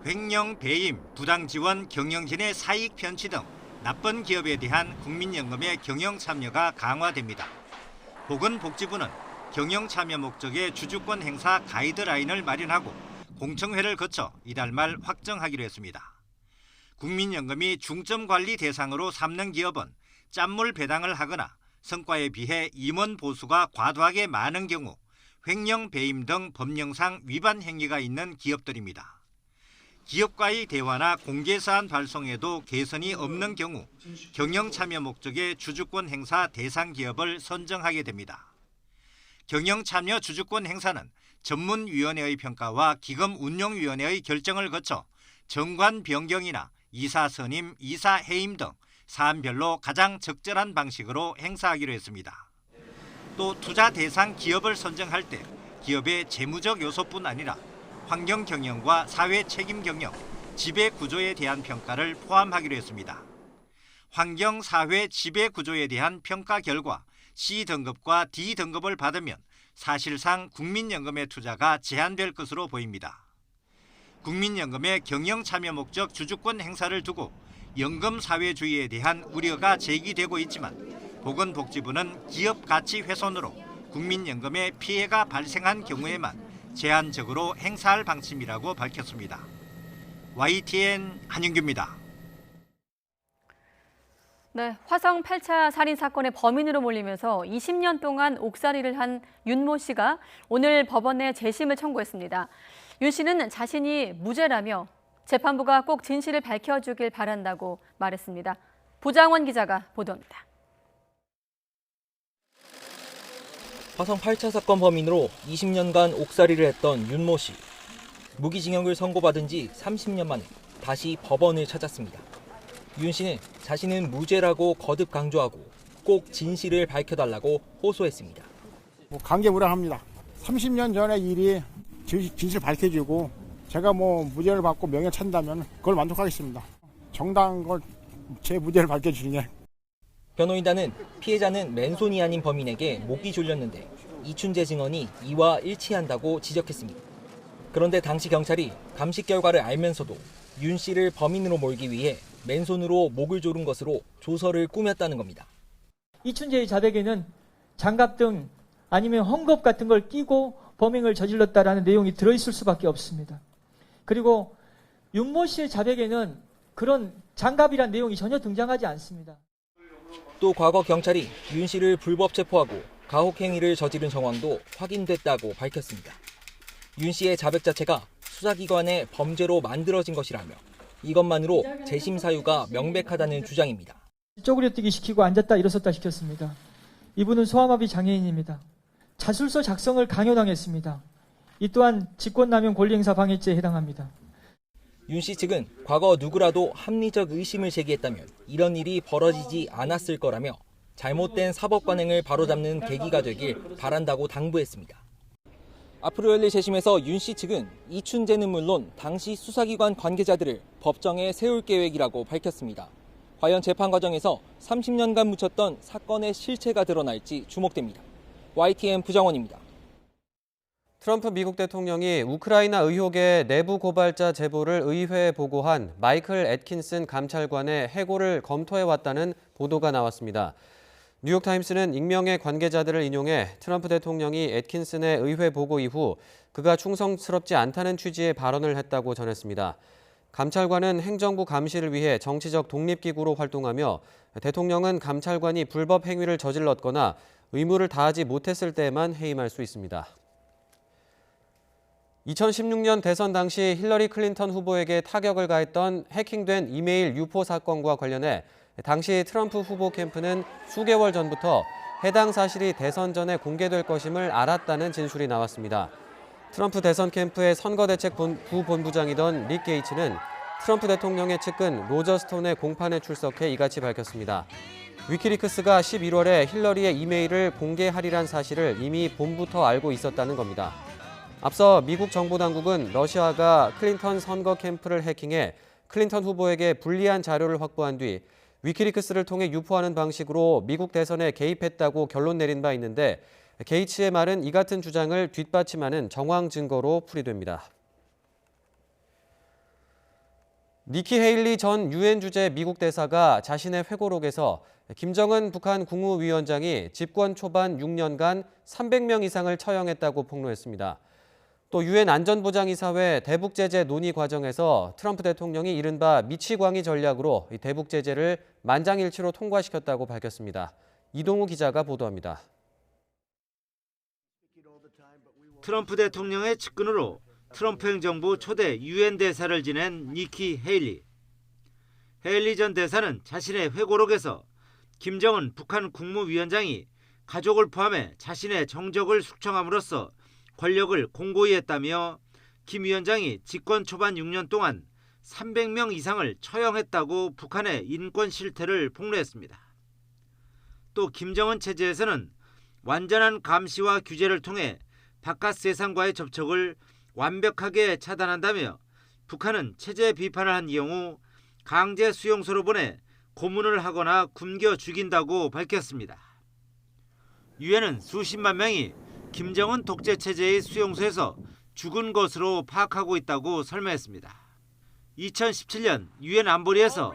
횡령, 배임, 부당 지원, 경영진의 사익 편취 등 나쁜 기업에 대한 국민연금의 경영 참여가 강화됩니다. 보건복지부는 경영 참여 목적의 주주권 행사 가이드라인을 마련하고 공청회를 거쳐 이달 말 확정하기로 했습니다. 국민연금이 중점 관리 대상으로 삼는 기업은 짠물 배당을 하거나 성과에 비해 임원 보수가 과도하게 많은 경우 횡령, 배임 등 법령상 위반 행위가 있는 기업들입니다. 기업과의 대화나 공개사안 발송에도 개선이 없는 경우 경영 참여 목적의 주주권 행사 대상 기업을 선정하게 됩니다. 경영 참여 주주권 행사는 전문위원회의 평가와 기금운용위원회의 결정을 거쳐 정관 변경이나 이사 선임, 이사 해임 등 사안별로 가장 적절한 방식으로 행사하기로 했습니다. 또 투자 대상 기업을 선정할 때 기업의 재무적 요소뿐 아니라 환경 경영과 사회 책임 경영, 지배 구조에 대한 평가를 포함하기로 했습니다. 환경, 사회, 지배 구조에 대한 평가 결과 C등급과 D등급을 받으면 사실상 국민연금의 투자가 제한될 것으로 보입니다. 국민연금의 경영 참여 목적 주주권 행사를 두고 연금 사회주의에 대한 우려가 제기되고 있지만 보건복지부는 기업 가치 훼손으로 국민연금에 피해가 발생한 경우에만 제한적으로 행사할 방침이라고 밝혔습니다. YTN 한윤규입니다. 네, 화성 8차 살인 사건의 범인으로 몰리면서 20년 동안 옥살이를 한 윤모 씨가 오늘 법원에 재심을 청구했습니다. 윤 씨는 자신이 무죄라며 재판부가 꼭 진실을 밝혀주길 바란다고 말했습니다. 부장원 기자가 보도합니다. 화성 8차 사건 범인으로 20년간 옥살이를 했던 윤모 씨. 무기징역을 선고받은 지 30년 만에 다시 법원을 찾았습니다. 윤 씨는 자신은 무죄라고 거듭 강조하고 꼭 진실을 밝혀달라고 호소했습니다. 강제무량합니다. 30년 전의 일이 진실 밝혀지고 제가 무죄를 받고 명예 찬다면 그걸 만족하겠습니다. 정당한 걸 제 무죄를 밝혀주니. 변호인단은 피해자는 맨손이 아닌 범인에게 목이 졸렸는데 이춘재 증언이 이와 일치한다고 지적했습니다. 그런데 당시 경찰이 감식 결과를 알면서도 윤 씨를 범인으로 몰기 위해 맨손으로 목을 조른 것으로 조서를 꾸몄다는 겁니다. 이춘재의 자백에는 장갑 등 아니면 헝겊 같은 걸 끼고 범행을 저질렀다라는 내용이 들어있을 수밖에 없습니다. 그리고 윤모 씨의 자백에는 그런 장갑이란 내용이 전혀 등장하지 않습니다. 또 과거 경찰이 윤 씨를 불법 체포하고 가혹 행위를 저지른 정황도 확인됐다고 밝혔습니다. 윤 씨의 자백 자체가 수사기관의 범죄로 만들어진 것이라며 이것만으로 재심 사유가 명백하다는 주장입니다. 쪼그려뜨기 시키고 앉았다 일어섰다 시켰습니다. 이분은 소아마비 장애인입니다. 자술서 작성을 강요당했습니다. 이 또한 직권남용 권리행사 방해죄에 해당합니다. 윤 씨 측은 과거 누구라도 합리적 의심을 제기했다면 이런 일이 벌어지지 않았을 거라며 잘못된 사법 관행을 바로잡는 계기가 되길 바란다고 당부했습니다. 앞으로 열릴 재심에서 윤 씨 측은 이춘재는 물론 당시 수사기관 관계자들을 법정에 세울 계획이라고 밝혔습니다. 과연 재판 과정에서 30년간 묻혔던 사건의 실체가 드러날지 주목됩니다. YTN 부정원입니다. 트럼프 미국 대통령이 우크라이나 의혹의 내부 고발자 제보를 의회에 보고한 마이클 애킨슨 감찰관의 해고를 검토해왔다는 보도가 나왔습니다. 뉴욕타임스는 익명의 관계자들을 인용해 트럼프 대통령이 애킨슨의 의회 보고 이후 그가 충성스럽지 않다는 취지의 발언을 했다고 전했습니다. 감찰관은 행정부 감시를 위해 정치적 독립기구로 활동하며 대통령은 감찰관이 불법 행위를 저질렀거나 의무를 다하지 못했을 때에만 해임할 수 있습니다. 2016년 대선 당시 힐러리 클린턴 후보에게 타격을 가했던 해킹된 이메일 유포 사건과 관련해 당시 트럼프 후보 캠프는 수개월 전부터 해당 사실이 대선 전에 공개될 것임을 알았다는 진술이 나왔습니다. 트럼프 대선 캠프의 선거대책 부본부장이던 릭 게이츠는 트럼프 대통령의 측근 로저 스톤의 공판에 출석해 이같이 밝혔습니다. 위키리크스가 11월에 힐러리의 이메일을 공개하리란 사실을 이미 봄부터 알고 있었다는 겁니다. 앞서 미국 정보당국은 러시아가 클린턴 선거 캠프를 해킹해 클린턴 후보에게 불리한 자료를 확보한 뒤 위키리크스를 통해 유포하는 방식으로 미국 대선에 개입했다고 결론 내린 바 있는데 게이츠의 말은 이 같은 주장을 뒷받침하는 정황 증거로 풀이됩니다. 니키 헤일리 전 유엔 주재 미국 대사가 자신의 회고록에서 김정은 북한 국무위원장이 집권 초반 6년간 300명 이상을 처형했다고 폭로했습니다. 또 유엔 안전보장이사회 대북 제재 논의 과정에서 트럼프 대통령이 이른바 미치광이 전략으로 대북 제재를 만장일치로 통과시켰다고 밝혔습니다. 이동우 기자가 보도합니다. 트럼프 대통령의 측근으로 트럼프 행정부 초대 유엔 대사를 지낸 니키 헤일리. 헤일리 전 대사는 자신의 회고록에서 김정은 북한 국무위원장이 가족을 포함해 자신의 정적을 숙청함으로써 권력을 공고히 했다며 김 위원장이 집권 초반 6년 동안 300명 이상을 처형했다고 북한의 인권 실태를 폭로했습니다. 또 김정은 체제에서는 완전한 감시와 규제를 통해 바깥 세상과의 접촉을 완벽하게 차단한다며 북한은 체제 비판을 한 경우 강제 수용소로 보내 고문을 하거나 굶겨 죽인다고 밝혔습니다. 유엔은 수십만 명이 김정은 독재 체제의 수용소에서 죽은 것으로 파악하고 있다고 설명했습니다. 2017년 유엔 안보리에서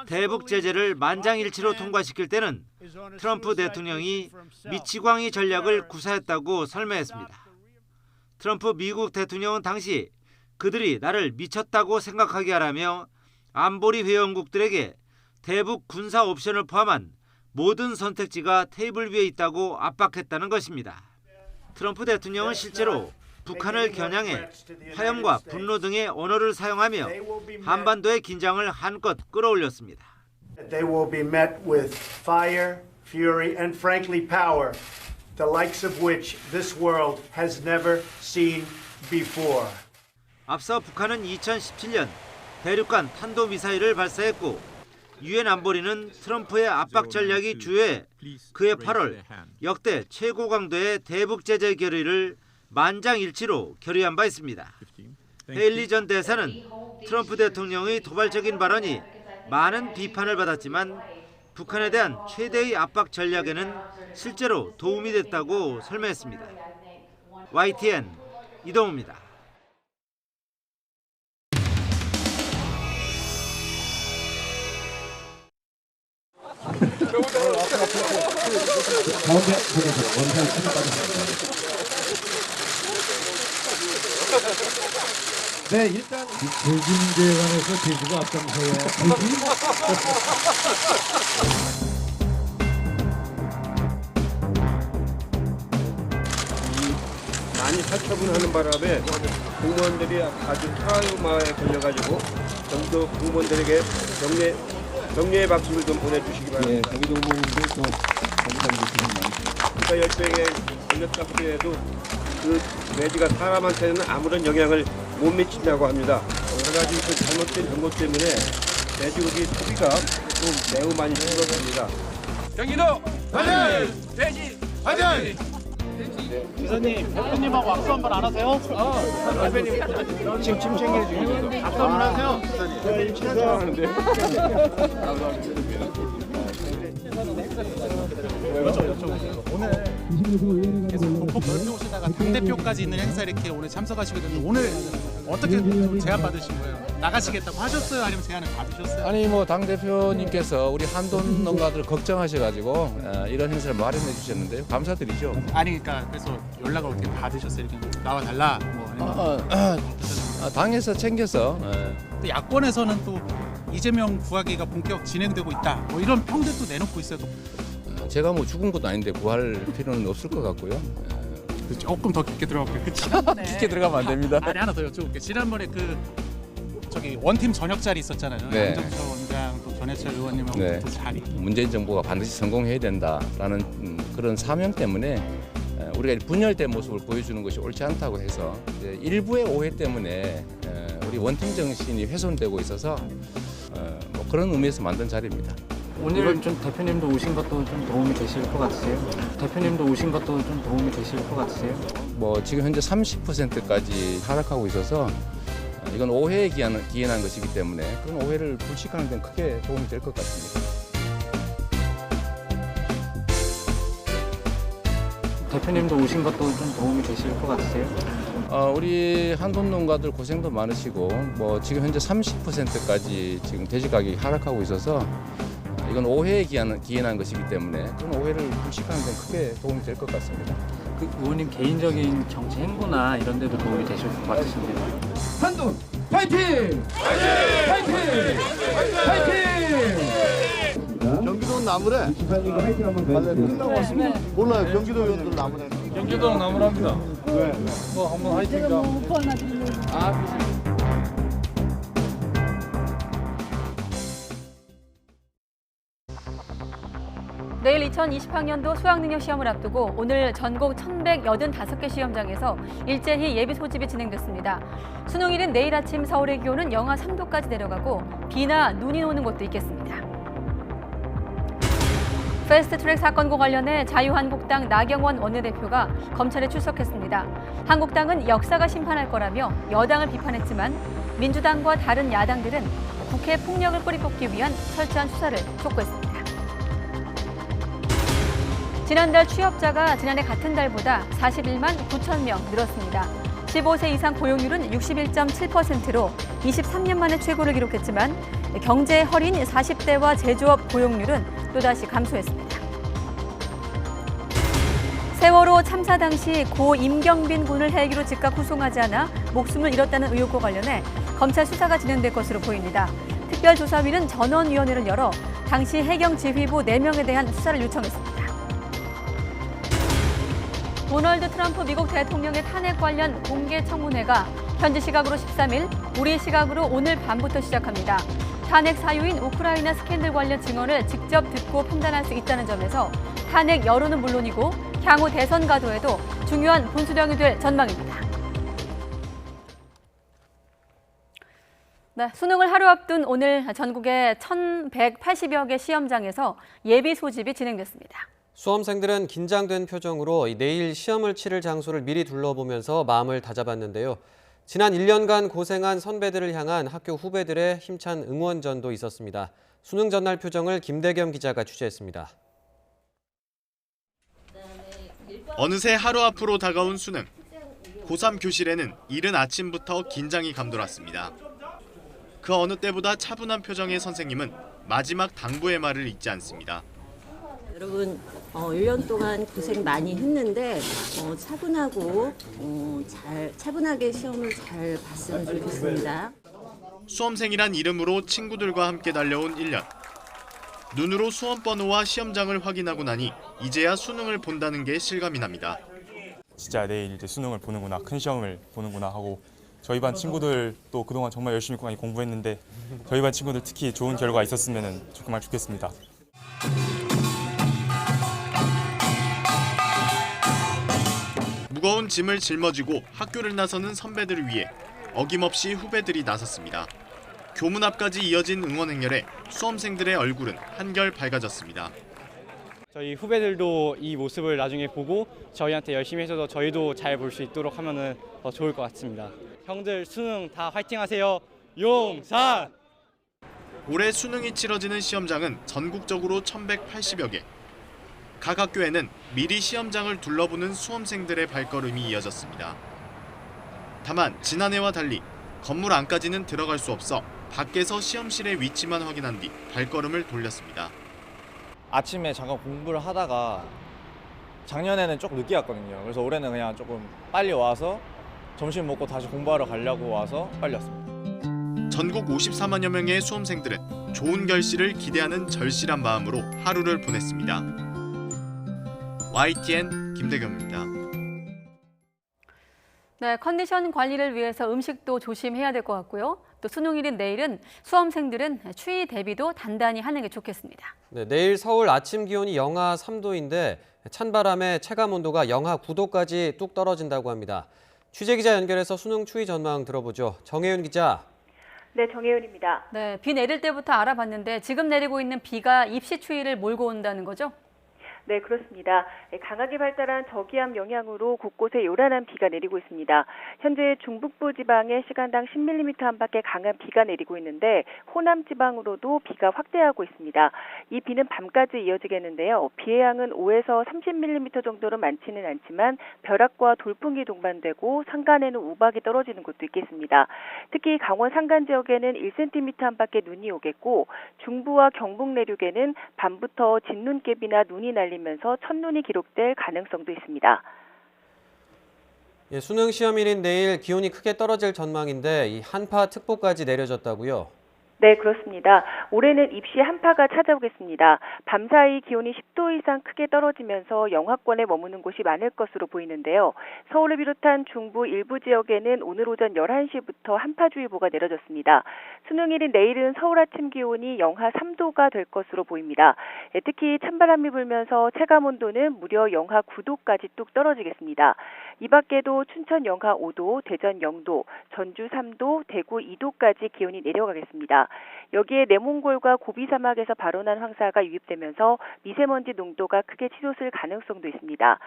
대북 제재를 만장일치로 통과시킬 때는 트럼프 대통령이 미치광이 전략을 구사했다고 설명했습니다. 트럼프 미국 대통령은 당시 그들이 나를 미쳤다고 생각하게 하라며 안보리 회원국들에게 대북 군사 옵션을 포함한 모든 선택지가 테이블 위에 있다고 압박했다는 것입니다. 트럼프 대통령은 실제로 북한을 겨냥해 화염과 분노 등의 언어를 사용하며 한반도의 긴장을 한껏 끌어올렸습니다. They will be met with fire, fury, and frankly power, the likes of which this world has never seen before. 앞서 북한은 2017년 대륙간 탄도미사일을 발사했고 유엔 안보리는 트럼프의 압박 전략이 주요해 그해 8월 역대 최고 강도의 대북 제재 결의를 만장일치로 결의한 바 있습니다. 헤일리 전 대사는 트럼프 대통령의 도발적인 발언이 많은 비판을 받았지만 북한에 대한 최대의 압박 전략에는 실제로 도움이 됐다고 설명했습니다. YTN 이동우입니다. 네, 일단 대중제에 관해서 제주가 앞장서야 많이 살처분하는 바람에 공무원들이 아주 트라우마에 걸려가지고 경기도 공무원들에게 격려의 박수를 좀 보내주시기 바랍니다. 경기도 공무원들 또 국가열병에 걸렸다고 해도 그 매지가 사람한테는 아무런 영향을 못 미친다고 합니다. 여러 가지 그 잘못된 정보 때문에 돼지고기 소비가 또 매우 많이 줄어듭니다. 경기도 화이팅! 돼지 화이팅! 기사님, 대표님하고 악수 한번 안 하세요? 대표님 지금 침 챙겨 주시죠. 악수 한번 하세요. 대표님 친하하는데. 오늘 계속 보폭 넓혀 오시다가 당대표까지 있는 행사 이렇게 오늘 참석하시게 됐는데 오늘 어떻게 좀 제안 받으신 거예요? 나가시겠다고 하셨어요? 아니면 제안을 받으셨어요? 아니 뭐 당 대표님께서 우리 한돈 농가들 걱정하셔가지고 이런 행사를 마련해 주셨는데요. 감사드리죠. 아니 그러니까 그래서 연락을 어떻게 받으셨어요? 이렇게 나와 달라 뭐 아니면 당에서 챙겨서 또 야권에서는 또 이재명 구하기가 본격 진행되고 있다. 뭐 이런 평들도 내놓고 있어요. 제가 뭐 죽은 것도 아닌데 구할 필요는 없을 것 같고요. 조금 더 깊게 들어갈게요. 깊게 들어가면 안 됩니다. 아니 하나 더 여쭤볼게요. 지난번에 저기 원팀 저녁 자리 있었잖아요. 네. 양정철 원장 또 전해철 의원님하고 네. 그 자리. 문재인 정부가 반드시 성공해야 된다라는 그런 사명 때문에 우리가 분열된 모습을 보여주는 것이 옳지 않다고 해서 이제 일부의 오해 때문에 우리 원팀 정신이 훼손되고 있어서 뭐 그런 의미에서 만든 자리입니다. 오늘 좀 대표님도 오신 것도 좀 도움이 되실 것 같으세요? 대표님도 오신 것도 좀 도움이 되실 것 같으세요? 뭐 지금 현재 30%까지 하락하고 있어서 이건 오해에 기인한 것이기 때문에 그런 오해를 불식하는 데는 크게 도움이 될 것 같습니다. 대표님도 오신 것도 좀 도움이 되실 것 같으세요? 우리 한돈 농가들 고생도 많으시고 뭐 지금 현재 30%까지 지금 돼지 가격이 하락하고 있어서 이건 오해에 기인한 것이기 때문에 그런 오해를 불식하는 데는 크게 도움이 될 것 같습니다. 그 의원님 개인적인 정치 행보나 이런 데도 도움이 되실 것 같으신데요? 한돈 파이팅! 파이팅! 파이팅! 경기도 나무래. 끝나고 왔습니다. 몰라요. 경기도 의원들 나무래. 경기도 나무랍니다. 네. 뭐 한번 화이팅 좀. 내일 2020학년도 수학능력 시험을 앞두고 오늘 전국 1,185개 시험장에서 일제히 예비 소집이 진행됐습니다. 수능일인 내일 아침 서울의 기온은 영하 3도까지 내려가고 비나 눈이 오는 곳도 있겠습니다. 패스트트랙 사건과 관련해 자유한국당 나경원 원내대표가 검찰에 출석했습니다. 한국당은 역사가 심판할 거라며 여당을 비판했지만 민주당과 다른 야당들은 국회 폭력을 뿌리뽑기 위한 철저한 수사를 촉구했습니다. 지난달 취업자가 지난해 같은 달보다 41만 9천 명 늘었습니다. 15세 이상 고용률은 61.7%로 23년 만에 최고를 기록했지만 경제에 허린 40대와 제조업 고용률은 또다시 감소했습니다. 세월호 참사 당시 고 임경빈 군을 헬기로 즉각 후송하지 않아 목숨을 잃었다는 의혹과 관련해 검찰 수사가 진행될 것으로 보입니다. 특별조사위는 전원위원회를 열어 당시 해경지휘부 4명에 대한 수사를 요청했습니다. 도널드 트럼프 미국 대통령의 탄핵 관련 공개 청문회가 현지 시각으로 13일, 우리 시각으로 오늘 밤부터 시작합니다. 탄핵 사유인 우크라이나 스캔들 관련 증언을 직접 듣고 판단할 수 있다는 점에서 탄핵 여론은 물론이고 향후 대선 가도에도 중요한 분수령이 될 전망입니다. 네, 수능을 하루 앞둔 오늘 전국의 1,180여 개 시험장에서 예비 소집이 진행됐습니다. 수험생들은 긴장된 표정으로 내일 시험을 치를 장소를 미리 둘러보면서 마음을 다잡았는데요. 지난 1년간 고생한 선배들을 향한 학교 후배들의 힘찬 응원전도 있었습니다. 수능 전날 표정을 김대겸 기자가 취재했습니다. 어느새 하루 앞으로 다가온 수능. 고3 교실에는 이른 아침부터 긴장이 감돌았습니다. 그 어느 때보다 차분한 표정의 선생님은 마지막 당부의 말을 잊지 않습니다. 여러분 1년 동안 고생 많이 했는데 차분하고 차분하게 시험을 잘 봤으면 좋겠습니다. 수험생이란 이름으로 친구들과 함께 달려온 1년. 눈으로 수험 번호와 시험장을 확인하고 나니 이제야 수능을 본다는 게 실감이 납니다. 진짜 내일 이제 수능을 보는구나, 큰 시험을 보는구나 하고 저희 반 친구들도 그동안 정말 열심히 많이 공부했는데 저희 반 친구들 특히 좋은 결과 있었으면 정말 좋겠습니다. 무거운 짐을 짊어지고 학교를 나서는 선배들을 위해 어김없이 후배들이 나섰습니다. 교문 앞까지 이어진 응원 행렬에 수험생들의 얼굴은 한결 밝아졌습니다. 저희 후배들도 이 모습을 나중에 보고 저희한테 열심히 해줘서 저희도 잘 볼 수 있도록 하면 더 좋을 것 같습니다. 형들 수능 다 화이팅하세요. 용산! 올해 수능이 치러지는 시험장은 전국적으로 1,180여 개. 각 학교에는 미리 시험장을 둘러보는 수험생들의 발걸음이 이어졌습니다. 다만 지난해와 달리 건물 안까지는 들어갈 수 없어 밖에서 시험실의 위치만 확인한 뒤 발걸음을 돌렸습니다. 아침에 잠깐 공부를 하다가 작년에는 조금 늦게 왔거든요. 그래서 올해는 그냥 조금 빨리 와서 점심 먹고 다시 공부하러 가려고 와서 빨리 왔습니다. 전국 54만여 명의 수험생들은 좋은 결실을 기대하는 절실한 마음으로 하루를 보냈습니다. YTN 김대겸입니다. 네, 컨디션 관리를 위해서 음식도 조심해야 될 것 같고요. 또 수능일인 내일은 수험생들은 추위 대비도 단단히 하는 게 좋겠습니다. 네, 내일 서울 아침 기온이 영하 3도인데 찬바람에 체감 온도가 영하 9도까지 뚝 떨어진다고 합니다. 취재기자 연결해서 수능 추위 전망 들어보죠. 정혜윤 기자. 네, 정혜윤입니다. 네, 비 내릴 때부터 알아봤는데 지금 내리고 있는 비가 입시 추위를 몰고 온다는 거죠? 네, 그렇습니다. 강하게 발달한 저기압 영향으로 곳곳에 요란한 비가 내리고 있습니다. 현재 중북부 지방에 시간당 10mm 안팎의 강한 비가 내리고 있는데 호남 지방으로도 비가 확대하고 있습니다. 이 비는 밤까지 이어지겠는데요. 비의 양은 5에서 30mm 정도로 많지는 않지만 벼락과 돌풍이 동반되고 산간에는 우박이 떨어지는 곳도 있겠습니다. 특히 강원 산간 지역에는 1cm 안팎의 눈이 오겠고 중부와 경북 내륙에는 밤부터 진눈깨비나 눈이 날리면서 첫눈이 기록될 가능성도 있습니다. 예, 수능 시험일인 내일 기온이 크게 떨어질 전망인데 이 한파특보까지 내려졌다고요? 네, 그렇습니다. 올해는 입시 한파가 찾아오겠습니다. 밤사이 기온이 10도 이상 크게 떨어지면서 영하권에 머무는 곳이 많을 것으로 보이는데요. 서울을 비롯한 중부 일부 지역에는 오늘 오전 11시부터 한파주의보가 내려졌습니다. 수능일인 내일은 서울 아침 기온이 영하 3도가 될 것으로 보입니다. 특히 찬바람이 불면서 체감온도는 무려 영하 9도까지 뚝 떨어지겠습니다. 이 밖에도 춘천 영하 5도, 대전 0도, 전주 3도, 대구 2도까지 기온이 내려가겠습니다. 여기에 내몽골과 고비 사막에서 발원한 황사가 유입되면서 미세먼지 농도가 크게 치솟을 가능성도 있습니다.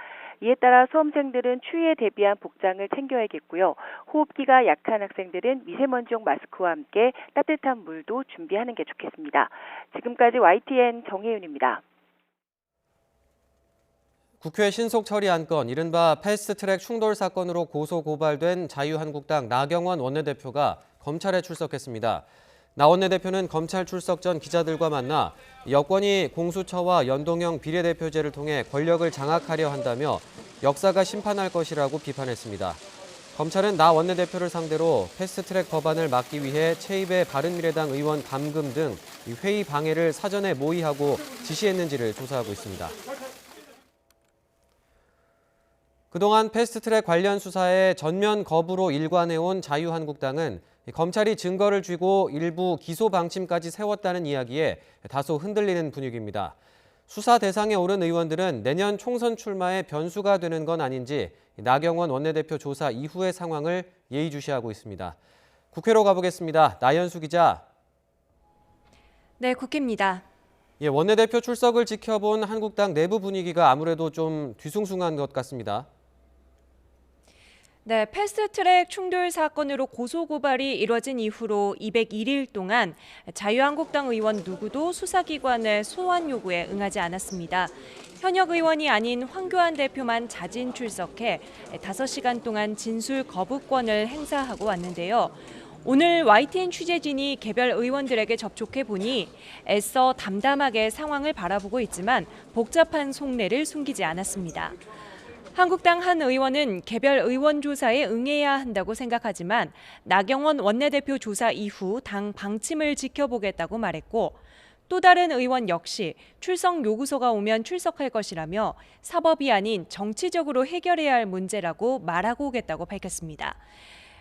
이에 따라 수험생들은 추위에 대비한 복장을 챙겨야겠고요. 호흡기가 약한 학생들은 미세먼지용 마스크와 함께 따뜻한 물도 준비하는 게 좋겠습니다. 지금까지 YTN 정혜윤입니다. 국회 신속 처리 안건, 이른바 패스트트랙 충돌 사건으로 고소 고발된 자유한국당 나경원 원내대표가 검찰에 출석했습니다. 나 원내대표는 검찰 출석 전 기자들과 만나 여권이 공수처와 연동형 비례대표제를 통해 권력을 장악하려 한다며 역사가 심판할 것이라고 비판했습니다. 검찰은 나 원내대표를 상대로 패스트트랙 법안을 막기 위해 최입의 바른미래당 의원 감금 등 회의 방해를 사전에 모의하고 지시했는지를 조사하고 있습니다. 그동안 패스트트랙 관련 수사에 전면 거부로 일관해온 자유한국당은 검찰이 증거를 쥐고 일부 기소 방침까지 세웠다는 이야기에 다소 흔들리는 분위기입니다. 수사 대상에 오른 의원들은 내년 총선 출마에 변수가 되는 건 아닌지 나경원 원내대표 조사 이후의 상황을 예의주시하고 있습니다. 국회로 가보겠습니다. 나연수 기자. 네, 국회입니다. 예, 원내대표 출석을 지켜본 한국당 내부 분위기가 아무래도 좀 뒤숭숭한 것 같습니다. 네, 패스트트랙 충돌 사건으로 고소고발이 이뤄진 이후로 201일 동안 자유한국당 의원 누구도 수사기관의 소환 요구에 응하지 않았습니다. 현역 의원이 아닌 황교안 대표만 자진 출석해 5시간 동안 진술 거부권을 행사하고 왔는데요. 오늘 YTN 취재진이 개별 의원들에게 접촉해 보니 애써 담담하게 상황을 바라보고 있지만 복잡한 속내를 숨기지 않았습니다. 한국당 한 의원은 개별 의원 조사에 응해야 한다고 생각하지만 나경원 원내대표 조사 이후 당 방침을 지켜보겠다고 말했고, 또 다른 의원 역시 출석 요구서가 오면 출석할 것이라며 사법이 아닌 정치적으로 해결해야 할 문제라고 말하고 오겠다고 밝혔습니다.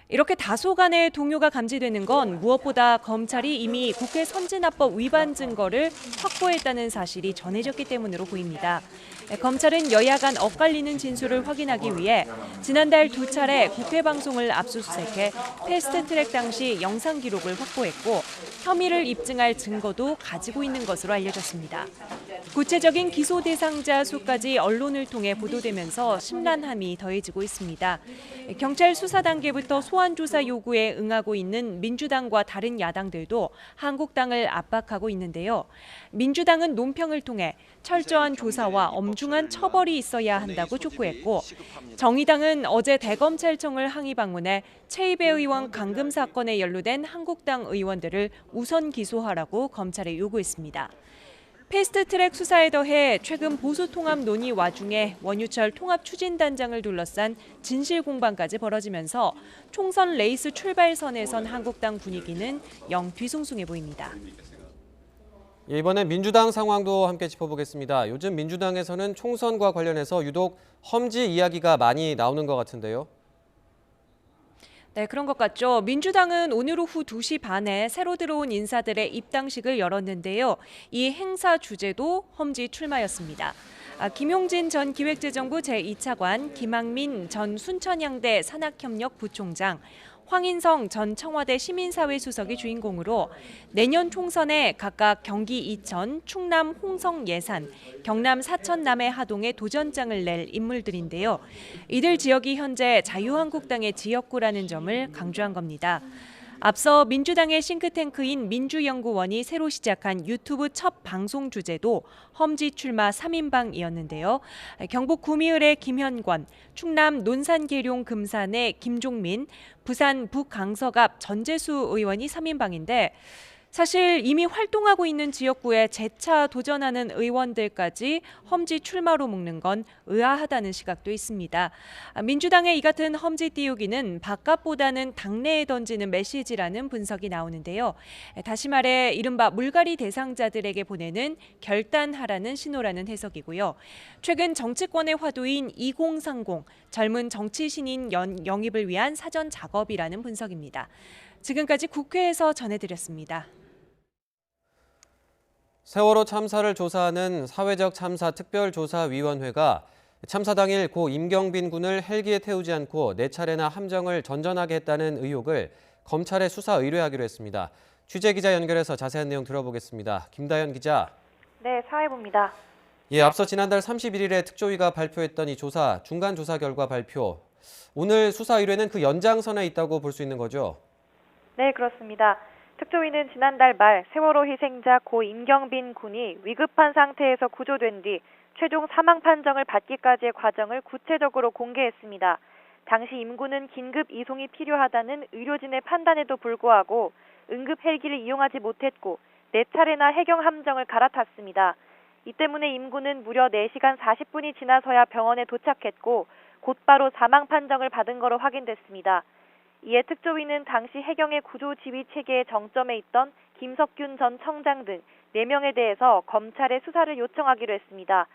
이렇게 다소 간의 동요가 감지되는 건 무엇보다 검찰이 이미 국회 선진화법 위반 증거를 확보했다는 사실이 전해졌기 때문으로 보입니다. 검찰은 여야 간 엇갈리는 진술을 확인하기 위해 지난달 2차례 국회 방송을 압수수색해 패스트트랙 당시 영상 기록을 확보했고 혐의를 입증할 증거도 가지고 있는 것으로 알려졌습니다. 구체적인 기소 대상자 수까지 언론을 통해 보도되면서 심란함이 더해지고 있습니다. 경찰 수사 단계부터 소환 조사 요구에 응하고 있는 민주당과 다른 야당들도 한국당을 압박하고 있는데요. 민주당은 논평을 통해 철저한 조사와 엄중한 처벌이 있어야 한다고 촉구했고, 정의당은 어제 대검찰청을 항의 방문해 최이배 의원 감금 사건에 연루된 한국당 의원들을 우선 기소하라고 검찰에 요구했습니다. 패스트트랙 수사에 더해 최근 보수통합 논의 와중에 원유철 통합추진단장을 둘러싼 진실 공방까지 벌어지면서 총선 레이스 출발선에 선 한국당 분위기는 영 뒤숭숭해 보입니다. 예, 이번엔 민주당 상황도 함께 짚어보겠습니다. 요즘 민주당에서는 총선과 관련해서 유독 험지 이야기가 많이 나오는 것 같은데요. 네, 그런 것 같죠. 민주당은 오늘 오후 2시 반에 새로 들어온 인사들의 입당식을 열었는데요. 이 행사 주제도 험지 출마였습니다. 김용진 전 기획재정부 제2차관, 김학민 전 순천향대 산학협력 부총장, 황인성 전 청와대 시민사회 수석이 주인공으로 내년 총선에 각각 경기 이천, 충남 홍성 예산, 경남 사천 남해 하동에 도전장을 낼 인물들인데요. 이들 지역이 현재 자유한국당의 지역구라는 점을 강조한 겁니다. 앞서 민주당의 싱크탱크인 민주연구원이 새로 시작한 유튜브 첫 방송 주제도 험지 출마 3인방이었는데요. 경북 구미을의 김현권, 충남 논산 계룡 금산의 김종민, 부산 북강서갑 전재수 의원이 3인방인데 사실 이미 활동하고 있는 지역구에 재차 도전하는 의원들까지 험지 출마로 묶는 건 의아하다는 시각도 있습니다. 민주당의 이 같은 험지 띄우기는 바깥보다는 당내에 던지는 메시지라는 분석이 나오는데요. 다시 말해 이른바 물갈이 대상자들에게 보내는 결단하라는 신호라는 해석이고요. 최근 정치권의 화두인 2030, 젊은 정치 신인 영입을 위한 사전 작업이라는 분석입니다. 지금까지 국회에서 전해드렸습니다. 세월호 참사를 조사하는 사회적 참사 특별조사위원회가 참사 당일 고 임경빈 군을 헬기에 태우지 않고 4차례나 함정을 전전하게 했다는 의혹을 검찰에 수사 의뢰하기로 했습니다. 취재기자 연결해서 자세한 내용 들어보겠습니다. 김다현 기자. 네, 사회부입니다. 예, 앞서 지난달 31일에 특조위가 발표했던 이 조사, 중간 조사 결과 발표. 오늘 수사 의뢰는 그 연장선에 있다고 볼 수 있는 거죠? 네, 그렇습니다. 특조위는 지난달 말 세월호 희생자 고 임경빈 군이 위급한 상태에서 구조된 뒤 최종 사망 판정을 받기까지의 과정을 구체적으로 공개했습니다. 당시 임 군은 긴급 이송이 필요하다는 의료진의 판단에도 불구하고 응급 헬기를 이용하지 못했고 4차례나 해경 함정을 갈아탔습니다. 이 때문에 임 군은 무려 4시간 40분이 지나서야 병원에 도착했고 곧바로 사망 판정을 받은 거로 확인됐습니다. 이에 특조위는 당시 해경의 구조 지휘 체계의 정점에 있던 김석균 전 청장 등 4명에 대해서 검찰에 수사를 요청하기로 했습니다.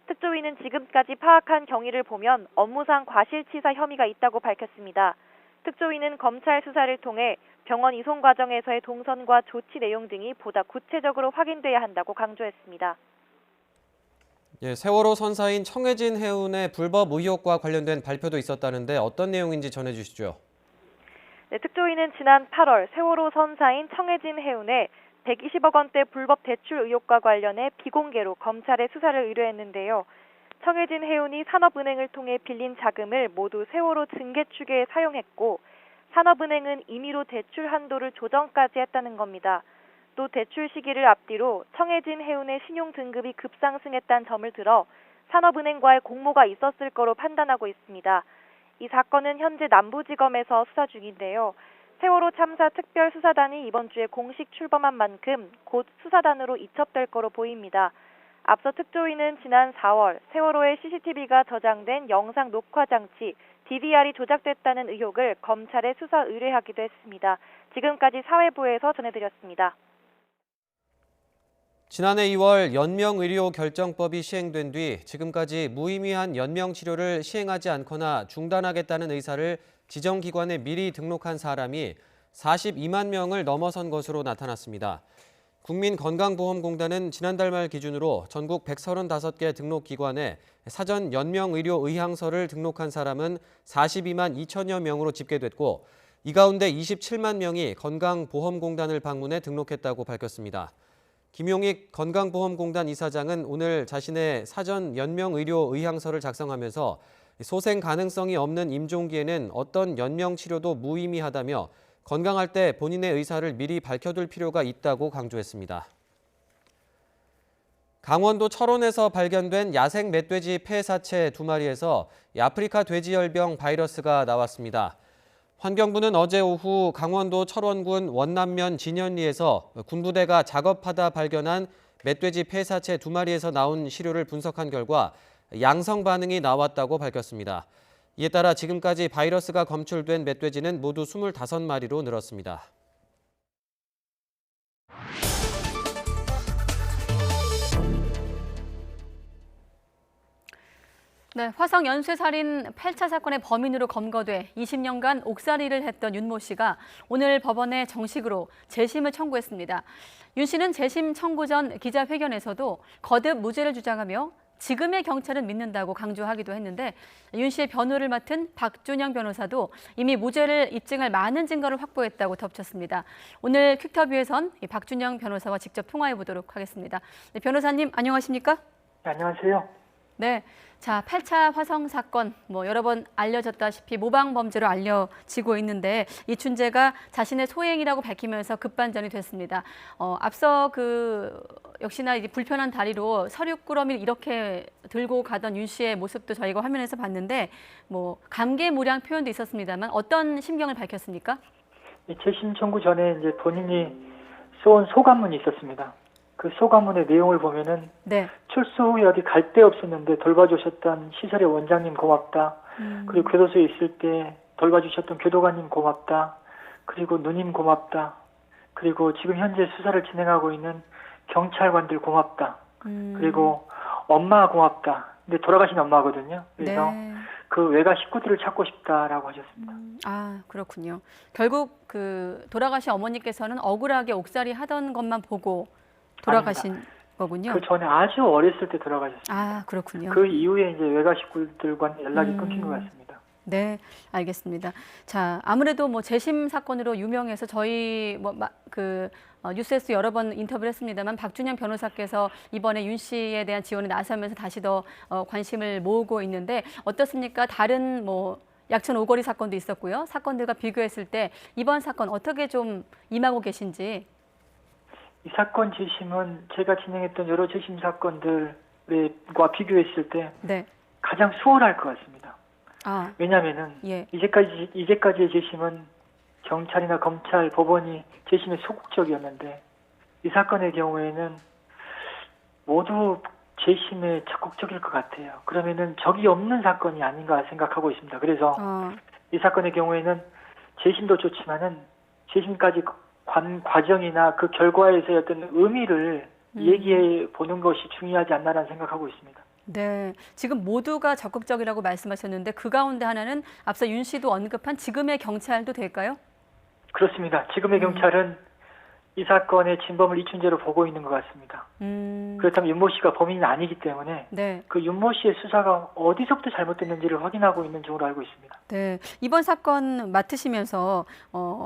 특조위는 지금까지 파악한 경위를 보면 업무상 과실치사 혐의가 있다고 밝혔습니다. 특조위는 검찰 수사를 통해 병원 이송 과정에서의 동선과 조치 내용 등이 보다 구체적으로 확인돼야 한다고 강조했습니다. 예, 세월호 선사인 청해진 해운의 불법 의혹과 관련된 발표도 있었다는데 어떤 내용인지 전해주시죠. 네, 특조위는 지난 8월 세월호 선사인 청해진 해운에 120억 원대 불법 대출 의혹과 관련해 비공개로 검찰에 수사를 의뢰했는데요. 청해진 해운이 산업은행을 통해 빌린 자금을 모두 세월호 증개 추계에 사용했고 산업은행은 임의로 대출 한도를 조정까지 했다는 겁니다. 또 대출 시기를 앞뒤로 청해진 해운의 신용 등급이 급상승했다는 점을 들어 산업은행과의 공모가 있었을 거로 판단하고 있습니다. 이 사건은 현재 남부지검에서 수사 중인데요. 세월호 참사 특별수사단이 이번 주에 공식 출범한 만큼 곧 수사단으로 이첩될 거로 보입니다. 앞서 특조위는 지난 4월 세월호의 CCTV가 저장된 영상 녹화 장치 DVR이 조작됐다는 의혹을 검찰에 수사 의뢰하기도 했습니다. 지금까지 사회부에서 전해드렸습니다. 지난해 2월 연명의료 결정법이 시행된 뒤 지금까지 무의미한 연명치료를 시행하지 않거나 중단하겠다는 의사를 지정기관에 미리 등록한 사람이 42만 명을 넘어선 것으로 나타났습니다. 국민건강보험공단은 지난달 말 기준으로 전국 135개 등록기관에 사전 연명의료 의향서를 등록한 사람은 42만 2천여 명으로 집계됐고 이 가운데 27만 명이 건강보험공단을 방문해 등록했다고 밝혔습니다. 김용익 건강보험공단 이사장은 오늘 자신의 사전 연명의료 의향서를 작성하면서 소생 가능성이 없는 임종기에는 어떤 연명치료도 무의미하다며 건강할 때 본인의 의사를 미리 밝혀둘 필요가 있다고 강조했습니다. 강원도 철원에서 발견된 야생 멧돼지 폐사체 2마리에서 아프리카 돼지열병 바이러스가 나왔습니다. 환경부는 어제 오후 강원도 철원군 원남면 진현리에서 군부대가 작업하다 발견한 멧돼지 폐사체 2마리에서 나온 시료를 분석한 결과 양성 반응이 나왔다고 밝혔습니다. 이에 따라 지금까지 바이러스가 검출된 멧돼지는 모두 25마리로 늘었습니다. 네, 화성 연쇄살인 8차 사건의 범인으로 검거돼 20년간 옥살이를 했던 윤모 씨가 오늘 법원에 정식으로 재심을 청구했습니다. 윤 씨는 재심 청구 전 기자회견에서도 거듭 무죄를 주장하며 지금의 경찰은 믿는다고 강조하기도 했는데 윤 씨의 변호를 맡은 박준영 변호사도 이미 무죄를 입증할 많은 증거를 확보했다고 덧붙였습니다. 오늘 퀵터뷰에선 박준영 변호사와 직접 통화해 보도록 하겠습니다. 네, 변호사님 안녕하십니까? 네, 안녕하세요. 네, 자 8차 화성 사건 여러 번 알려졌다시피 모방 범죄로 알려지고 있는데 이춘재가 자신의 소행이라고 밝히면서 급반전이 됐습니다. 앞서 역시나 이제 불편한 다리로 서류꾸러미를 이렇게 들고 가던 윤 씨의 모습도 저희가 화면에서 봤는데 감개무량 표현도 있었습니다만 어떤 심경을 밝혔습니까? 재심 청구 전에 이제 본인이 써온 소감문이 있었습니다. 그 소감문의 내용을 보면은 네. 출소 후에 어디 갈 데 없었는데 돌봐주셨던 시설의 원장님 고맙다. 그리고 교도소에 있을 때 돌봐주셨던 교도관님 고맙다. 그리고 누님 고맙다. 그리고 지금 현재 수사를 진행하고 있는 경찰관들 고맙다. 그리고 엄마 고맙다. 근데 돌아가신 엄마거든요. 그래서 네. 그 외가 식구들을 찾고 싶다라고 하셨습니다. 아, 그렇군요. 결국 돌아가신 어머니께서는 억울하게 옥살이 하던 것만 보고 돌아가신 아닙니다. 거군요. 그 전에 아주 어렸을 때 돌아가셨습니다. 아, 그렇군요. 그 이후에 이제 외가 식구들과 연락이 끊긴 것 같습니다. 네, 알겠습니다. 자, 아무래도 재심 사건으로 유명해서 저희 뉴스에서 여러 번 인터뷰를 했습니다만 박준영 변호사께서 이번에 윤 씨에 대한 지원에 나서면서 다시 더 관심을 모으고 있는데 어떻습니까? 다른 약천 오거리 사건도 있었고요. 사건들과 비교했을 때 이번 사건 어떻게 좀 임하고 계신지. 이 사건 재심은 제가 진행했던 여러 재심 사건들과 비교했을 때 네. 가장 수월할 것 같습니다. 아, 왜냐하면은 예. 이제까지의 재심은 경찰이나 검찰, 법원이 재심에 소극적이었는데 이 사건의 경우에는 모두 재심에 적극적일 것 같아요. 그러면은 적이 없는 사건이 아닌가 생각하고 있습니다. 그래서 이 사건의 경우에는 재심도 좋지만은 재심까지 과정이나 그 결과에서의 어떤 의미를 얘기해 보는 것이 중요하지 않나라는 생각하고 있습니다. 네, 지금 모두가 적극적이라고 말씀하셨는데 그 가운데 하나는 앞서 윤 씨도 언급한 지금의 경찰도 될까요? 그렇습니다. 지금의 경찰은 이 사건의 진범을 이춘재로 보고 있는 것 같습니다. 그렇다면 윤모 씨가 범인은 아니기 때문에 네. 그 윤모 씨의 수사가 어디서부터 잘못됐는지를 확인하고 있는 중으로 알고 있습니다. 네, 이번 사건 맡으시면서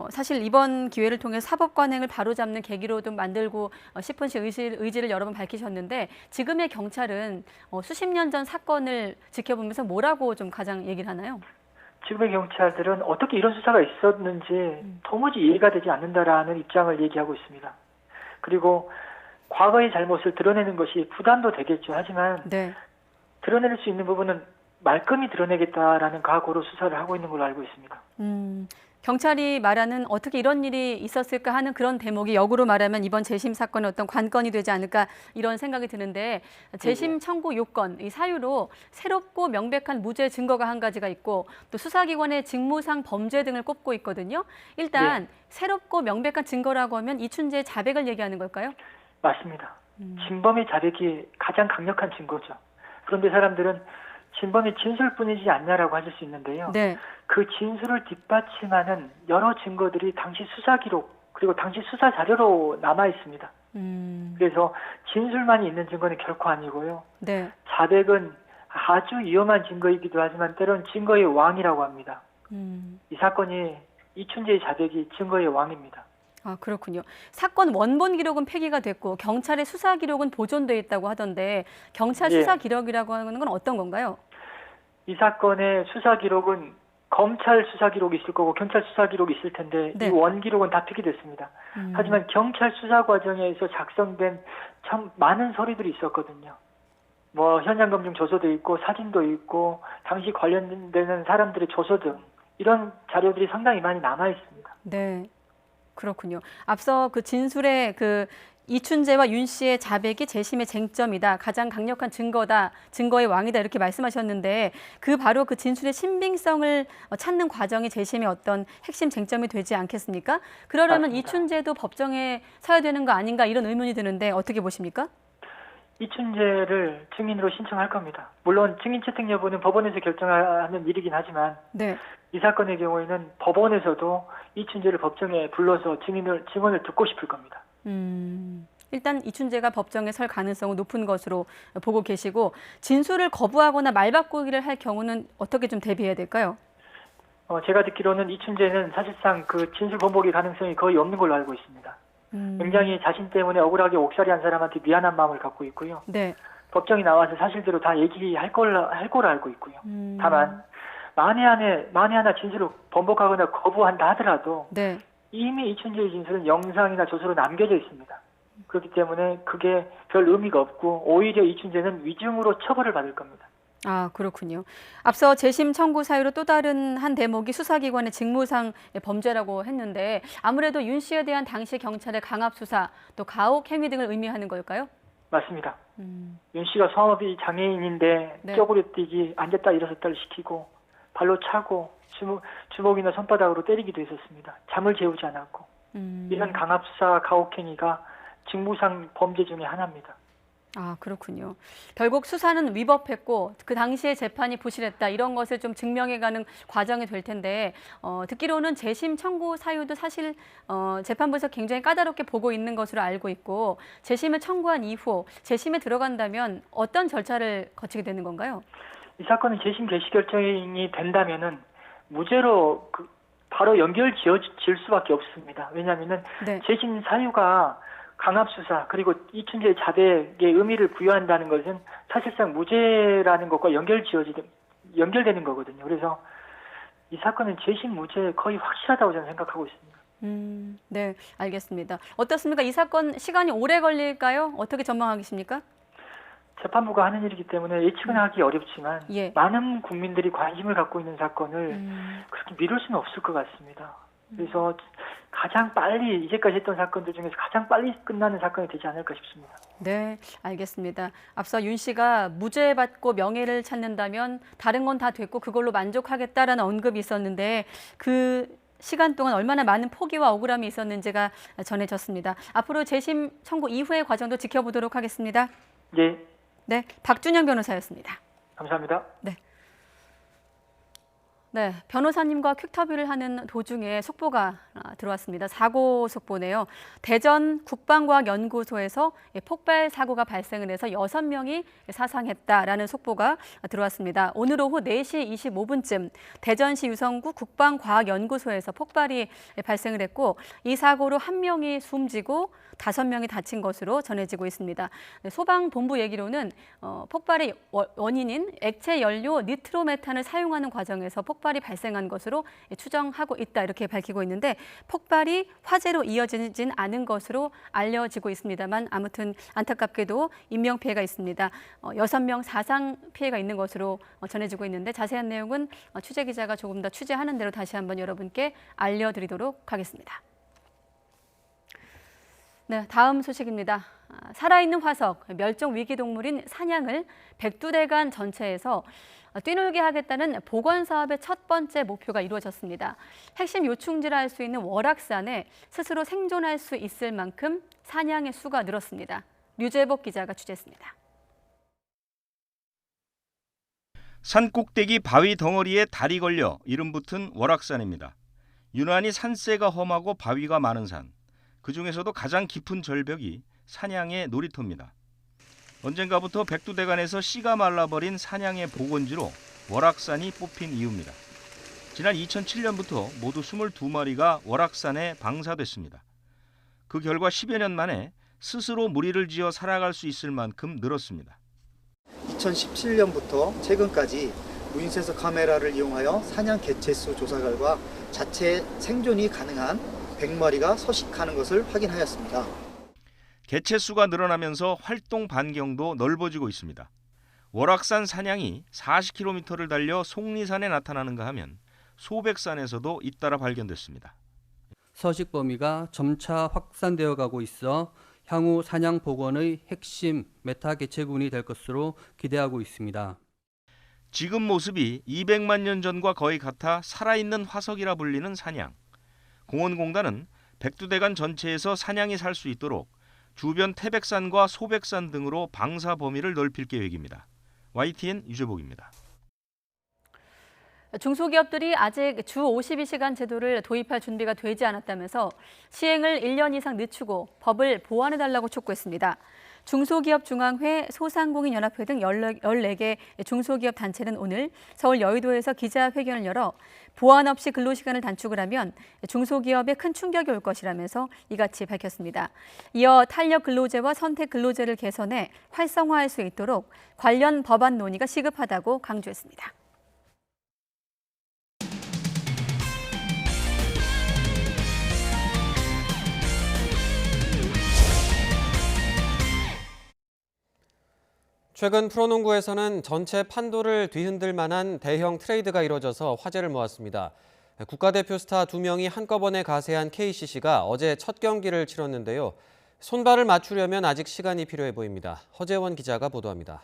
사실 이번 기회를 통해 사법관행을 바로잡는 계기로도 만들고 싶으신 의지를 여러 번 밝히셨는데 지금의 경찰은 수십 년 전 사건을 지켜보면서 뭐라고 좀 가장 얘기를 하나요? 지금의 경찰들은 어떻게 이런 수사가 있었는지 도무지 이해가 되지 않는다라는 입장을 얘기하고 있습니다. 그리고 과거의 잘못을 드러내는 것이 부담도 되겠죠. 하지만 네. 드러낼 수 있는 부분은 말끔히 드러내겠다라는 각오로 수사를 하고 있는 걸로 알고 있습니다. 경찰이 말하는 어떻게 이런 일이 있었을까 하는 그런 대목이 역으로 말하면 이번 재심 사건의 어떤 관건이 되지 않을까 이런 생각이 드는데 재심 청구 요건, 이 사유로 새롭고 명백한 무죄 증거가 한 가지가 있고 또 수사기관의 직무상 범죄 등을 꼽고 있거든요. 일단 새롭고 명백한 증거라고 하면 이춘재의 자백을 얘기하는 걸까요? 맞습니다. 진범의 자백이 가장 강력한 증거죠. 그런데 사람들은 진범의 진술뿐이지 않냐라고 하실 수 있는데요. 네. 그 진술을 뒷받침하는 여러 증거들이 당시 수사 기록 그리고 당시 수사 자료로 남아 있습니다. 그래서 진술만이 있는 증거는 결코 아니고요. 네. 자백은 아주 위험한 증거이기도 하지만 때로는 증거의 왕이라고 합니다. 이 사건이 이춘재의 자백이 증거의 왕입니다. 아, 그렇군요. 사건 원본 기록은 폐기가 됐고 경찰의 수사 기록은 보존돼 있다고 하던데 경찰 수사 기록이라고 하는 건 어떤 건가요? 이 사건의 수사 기록은 검찰 수사 기록이 있을 거고 경찰 수사 기록이 있을 텐데 네. 이 원 기록은 다 폐기됐습니다. 하지만 경찰 수사 과정에서 작성된 참 많은 서류들이 있었거든요. 뭐 현장 검증 조서도 있고 사진도 있고 당시 관련되는 사람들의 조서 등 이런 자료들이 상당히 많이 남아 있습니다. 네. 그렇군요. 앞서 그 진술의 그 이춘재와 윤 씨의 자백이 재심의 쟁점이다. 가장 강력한 증거다. 증거의 왕이다. 이렇게 말씀하셨는데 그 바로 그 진술의 신빙성을 찾는 과정이 재심의 어떤 핵심 쟁점이 되지 않겠습니까? 그러려면 맞습니다. 이춘재도 법정에 서야 되는 거 아닌가 이런 의문이 드는데 어떻게 보십니까? 이춘재를 증인으로 신청할 겁니다. 물론 증인 채택 여부는 법원에서 결정하는 일이긴 하지만 네. 이 사건의 경우에는 법원에서도 이춘재를 법정에 불러서 증언을 듣고 싶을 겁니다. 일단 이춘재가 법정에 설 가능성은 높은 것으로 보고 계시고 진술을 거부하거나 말 바꾸기를 할 경우는 어떻게 좀 대비해야 될까요? 제가 듣기로는 이춘재는 사실상 그 진술 번복의 가능성이 거의 없는 걸로 알고 있습니다. 굉장히 자신 때문에 억울하게 옥살이한 사람한테 미안한 마음을 갖고 있고요. 네. 법정에 나와서 사실대로 다 얘기할 걸로 알고 있고요. 다만 만에 하나 진술을 번복하거나 거부한다 하더라도 네. 이미 이춘재의 진술은 영상이나 조서로 남겨져 있습니다. 그렇기 때문에 그게 별 의미가 없고 오히려 이춘재는 위증으로 처벌을 받을 겁니다. 아, 그렇군요. 앞서 재심 청구 사유로 또 다른 한 대목이 수사기관의 직무상 범죄라고 했는데 아무래도 윤 씨에 대한 당시 경찰의 강압 수사 또 가혹 행위 등을 의미하는 걸까요? 맞습니다. 윤 씨가 성업이 장애인인데 네. 쪼그려뛰기 앉았다 일어섰다를 시키고 발로 차고 주먹이나 손바닥으로 때리기도 했었습니다. 잠을 재우지 않았고 이런 강압 수사 가혹 행위가 직무상 범죄 중에 하나입니다. 아, 그렇군요. 결국 수사는 위법했고 그 당시에 재판이 부실했다 이런 것을 좀 증명해가는 과정이 될 텐데 듣기로는 재심 청구 사유도 사실 재판부에서 굉장히 까다롭게 보고 있는 것으로 알고 있고 재심을 청구한 이후 재심에 들어간다면 어떤 절차를 거치게 되는 건가요? 이 사건은 재심 개시 결정이 된다면은 무죄로 바로 연결 지을 수밖에 없습니다. 왜냐하면은 네. 재심 사유가 강압 수사 그리고 이춘재의 자백의 의미를 부여한다는 것은 사실상 무죄라는 것과 연결되는 거거든요. 그래서 이 사건은 재심 무죄 거의 확실하다고 저는 생각하고 있습니다. 네, 알겠습니다. 어떻습니까? 이 사건 시간이 오래 걸릴까요? 어떻게 전망하고 계십니까? 재판부가 하는 일이기 때문에 예측은 하기 어렵지만 예. 많은 국민들이 관심을 갖고 있는 사건을 그렇게 미룰 수는 없을 것 같습니다. 그래서 가장 빨리 이제까지 했던 사건들 중에서 가장 빨리 끝나는 사건이 되지 않을까 싶습니다. 네, 알겠습니다. 앞서 윤 씨가 무죄 받고 명예를 찾는다면 다른 건 다 됐고 그걸로 만족하겠다라는 언급이 있었는데 그 시간 동안 얼마나 많은 포기와 억울함이 있었는지가 전해졌습니다. 앞으로 재심 청구 이후의 과정도 지켜보도록 하겠습니다. 예. 네, 박준영 변호사였습니다. 감사합니다. 네, 변호사님과 퀵터뷰를 하는 도중에 속보가 들어왔습니다. 사고 속보네요. 대전 국방과학연구소에서 폭발 사고가 발생을 해서 6명이 사상했다라는 속보가 들어왔습니다. 오늘 오후 4시 25분쯤 대전시 유성구 국방과학연구소에서 폭발이 발생을 했고 이 사고로 1명이 숨지고 5명이 다친 것으로 전해지고 있습니다. 소방본부 얘기로는 폭발의 원인인 액체 연료 니트로메탄을 사용하는 과정에서 폭발이 발생한 것으로 추정하고 있다 이렇게 밝히고 있는데 폭발이 화재로 이어지진 않은 것으로 알려지고 있습니다만 아무튼 안타깝게도 인명피해가 있습니다. 6명 사상 피해가 있는 것으로 전해지고 있는데 자세한 내용은 취재기자가 조금 더 취재하는 대로 다시 한번 여러분께 알려드리도록 하겠습니다. 네, 다음 소식입니다. 살아있는 화석, 멸종 위기 동물인 사냥을 백두대간 전체에서 뛰놀게 하겠다는 복원 사업의 첫 번째 목표가 이루어졌습니다. 핵심 요충지라 할 수 있는 월악산에 스스로 생존할 수 있을 만큼 사냥의 수가 늘었습니다. 류재복 기자가 취재했습니다. 산 꼭대기 바위 덩어리에 달이 걸려 이름 붙은 월악산입니다. 유난히 산세가 험하고 바위가 많은 산. 그중에서도 가장 깊은 절벽이 사냥의 놀이터입니다. 언젠가부터 백두대간에서 씨가 말라버린 사냥의 복원지로 월악산이 뽑힌 이유입니다. 지난 2007년부터 모두 22마리가 월악산에 방사됐습니다. 그 결과 10여 년 만에 스스로 무리를 지어 살아갈 수 있을 만큼 늘었습니다. 2017년부터 최근까지 무인센서 카메라를 이용하여 사냥 개체수 조사 결과 자체 생존이 가능한 100마리가 서식하는 것을 확인하였습니다. 개체수가 늘어나면서 활동 반경도 넓어지고 있습니다. 월악산 사냥이 40km를 달려 속리산에 나타나는가 하면 소백산에서도 잇따라 발견됐습니다. 서식 범위가 점차 확산되어 가고 있어 향후 사냥 복원의 핵심 메타 개체군이 될 것으로 기대하고 있습니다. 지금 모습이 200만 년 전과 거의 같아 살아있는 화석이라 불리는 사냥. 공원공단은 백두대간 전체에서 사냥이 살 수 있도록 주변 태백산과 소백산 등으로 방사 범위를 넓힐 계획입니다. YTN 유재복입니다. 중소기업들이 아직 주 52시간 제도를 도입할 준비가 되지 않았다면서 시행을 1년 이상 늦추고 법을 보완해달라고 촉구했습니다. 중소기업중앙회, 소상공인연합회 등 14개 중소기업 단체는 오늘 서울 여의도에서 기자회견을 열어 보완 없이 근로시간을 단축을 하면 중소기업에 큰 충격이 올 것이라면서 이같이 밝혔습니다. 이어 탄력 근로제와 선택 근로제를 개선해 활성화할 수 있도록 관련 법안 논의가 시급하다고 강조했습니다. 최근 프로농구에서는 전체 판도를 뒤흔들 만한 대형 트레이드가 이뤄져서 화제를 모았습니다. 국가대표 스타 2명이 한꺼번에 가세한 KCC가 어제 첫 경기를 치렀는데요. 손발을 맞추려면 아직 시간이 필요해 보입니다. 허재원 기자가 보도합니다.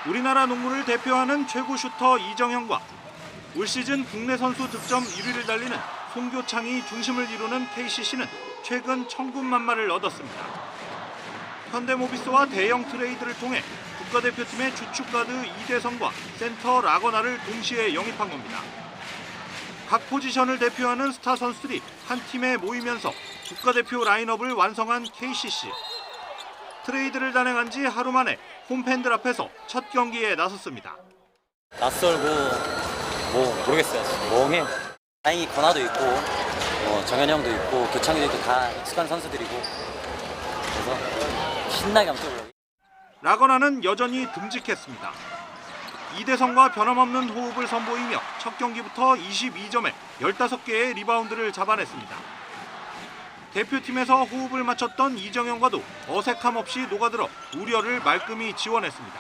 우리나라 농구를 대표하는 최고 슈터 이정현과 올 시즌 국내 선수 득점 1위를 달리는 송교창이 중심을 이루는 KCC는 최근 천군만마를 얻었습니다. 현대모비스와 대형 트레이드를 통해 국가대표팀의 주축가드 이대성과 센터 라거나를 동시에 영입한 겁니다. 각 포지션을 대표하는 스타 선수들이 한 팀에 모이면서 국가대표 라인업을 완성한 KCC. 트레이드를 단행한 지 하루 만에 홈팬들 앞에서 첫 경기에 나섰습니다. 낯설고 모르겠어요. 멍해요. 다행히 권하도 있고 정현이 형도 있고 교창이도 있고 다 익숙한 선수들이고 그래서 신나게 한번 뛰어보려고. 라거나는 여전히 듬직했습니다. 이대성과 변함없는 호흡을 선보이며 첫 경기부터 22점에 15개의 리바운드를 잡아냈습니다. 대표팀에서 호흡을 맞췄던 이정현과도 어색함 없이 녹아들어 우려를 말끔히 지원했습니다.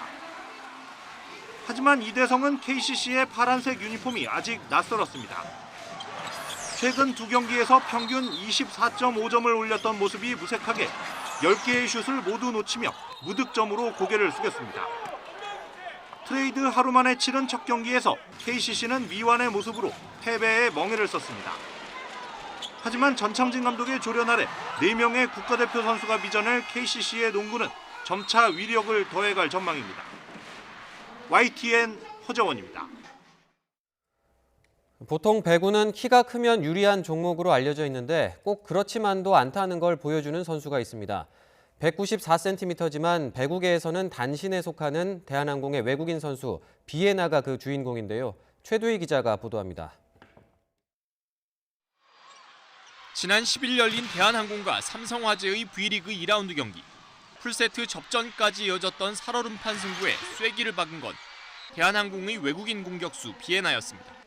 하지만 이대성은 KCC의 파란색 유니폼이 아직 낯설었습니다. 최근 두 경기에서 평균 24.5점을 올렸던 모습이 무색하게 10개의 슛을 모두 놓치며 무득점으로 고개를 숙였습니다. 트레이드 하루 만에 치른 첫 경기에서 KCC는 미완의 모습으로 패배에 멍해를 썼습니다. 하지만 전창진 감독의 조련 아래 4명의 국가대표 선수가 빚어낼 KCC의 농구는 점차 위력을 더해갈 전망입니다. YTN 허재원입니다. 보통 배구는 키가 크면 유리한 종목으로 알려져 있는데 꼭 그렇지만도 않다는 걸 보여주는 선수가 있습니다. 194cm지만 배구계에서는 단신에 속하는 대한항공의 외국인 선수 비에나가 그 주인공인데요. 최두희 기자가 보도합니다. 지난 10일 열린 대한항공과 삼성화재의 V리그 2라운드 경기. 풀세트 접전까지 이어졌던 살얼음판 승부에 쐐기를 박은 건 대한항공의 외국인 공격수 비에나였습니다.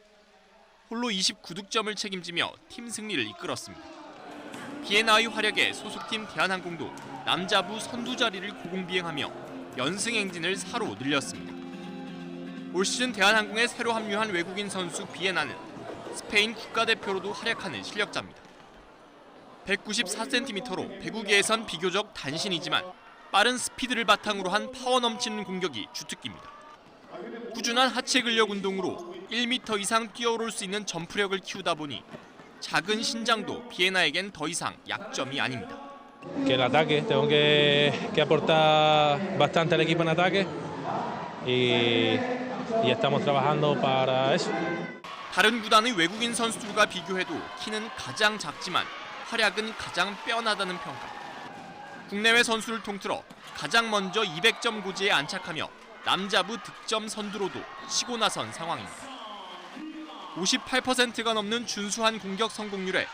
홀로 29득점을 책임지며 팀 승리를 이끌었습니다. 비에나의 활약에 소속팀 대한항공도 남자부 선두 자리를 고공비행하며 연승 행진을 4로 늘렸습니다. 올 시즌 대한항공에 새로 합류한 외국인 선수 비에나는 스페인 국가대표로도 활약하는 실력자입니다. 194cm로 배구계에선 비교적 단신이지만 빠른 스피드를 바탕으로 한 파워 넘치는 공격이 주특기입니다. 꾸준한 하체 근력 운동으로 1m 이상 뛰어오를 수 있는 점프력을 키우다 보니 작은 신장도 비에나에겐 더 이상 약점이 아닙니다. Que el ataque tengo que aportar bastante al equipo en ataque y estamos trabajando para eso. 다른 구단의 외국인 선수들과 비교해도 키는 가장 작지만 활약은 가장 빼어나다는 평가. 국내외 선수를 통틀어 가장 먼저 200점 고지에 안착하며 남자부 득점 선두로도 치고 나선 상황입니다. 58%가 넘는 준수한 공격 성공률에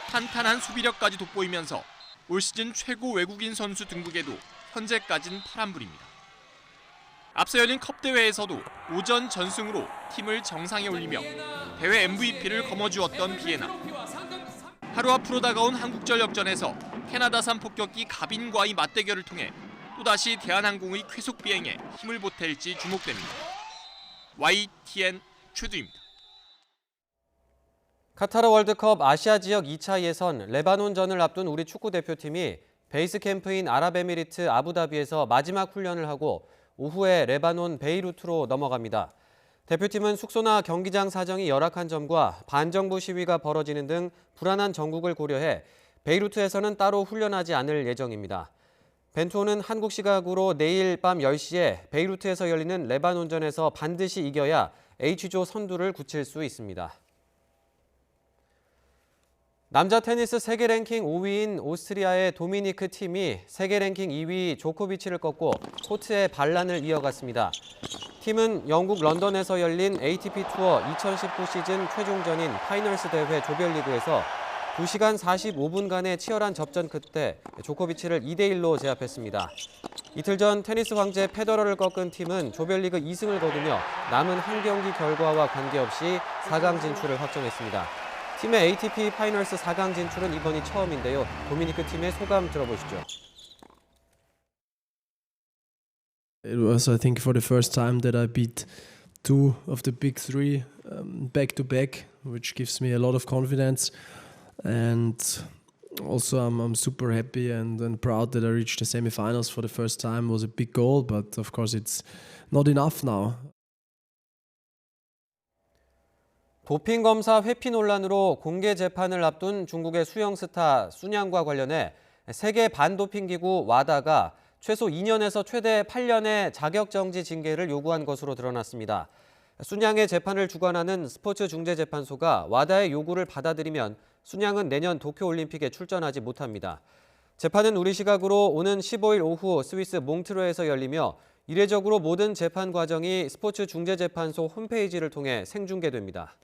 탄탄한 수비력까지 돋보이면서 올 시즌 최고 외국인 선수 등극에도 현재까지는 파란불입니다. 앞서 열린 컵 대회에서도 오전 전승으로 팀을 정상에 올리며 대회 MVP를 거머쥐었던 비에나. 하루 앞으로 다가온 한국전력전에서 캐나다산 폭격기 가빈과의 맞대결을 통해 또다시 대한항공의 쾌속 비행에 힘을 보탤지 주목됩니다. YTN 최두입니다. 카타르 월드컵 아시아 지역 2차 예선 레바논전을 앞둔 우리 축구대표팀이 베이스 캠프인 아랍에미리트 아부다비에서 마지막 훈련을 하고 오후에 레바논 베이루트로 넘어갑니다. 대표팀은 숙소나 경기장 사정이 열악한 점과 반정부 시위가 벌어지는 등 불안한 정국을 고려해 베이루트에서는 따로 훈련하지 않을 예정입니다. 벤투호는 한국 시각으로 내일 밤 10시에 베이루트에서 열리는 레바논전에서 반드시 이겨야 H조 선두를 굳힐 수 있습니다. 남자 테니스 세계 랭킹 5위인 오스트리아의 도미니크 팀이 세계 랭킹 2위 조코비치를 꺾고 코트의 반란을 이어갔습니다. 팀은 영국 런던에서 열린 ATP 투어 2019 시즌 최종전인 파이널스 대회 조별리그에서 2시간 45분간의 치열한 접전 끝에 조코비치를 2대1로 제압했습니다. 이틀 전 테니스 황제 페더러를 꺾은 팀은 조별리그 2승을 거두며 남은 한 경기 결과와 관계없이 4강 진출을 확정했습니다. 팀의 ATP 파이널스 4강 진출은 이번이 처음인데요. 도미니크 팀의 소감 들어보시죠. It was, I think, for the first time that I beat two of the big three back to back, which gives me a lot of confidence. And also I'm super happy and proud that I reached the semi-finals for the first time. It was a big goal, but of course it's not enough now. 도핑 검사 회피 논란으로 공개 재판을 앞둔 중국의 수영 스타 순양과 관련해 세계 반도핑기구 와다가 최소 2년에서 최대 8년의 자격정지 징계를 요구한 것으로 드러났습니다. 순양의 재판을 주관하는 스포츠중재재판소가 와다의 요구를 받아들이면 순양은 내년 도쿄올림픽에 출전하지 못합니다. 재판은 우리 시각으로 오는 15일 오후 스위스 몽트르에서 열리며 이례적으로 모든 재판 과정이 스포츠중재재판소 홈페이지를 통해 생중계됩니다.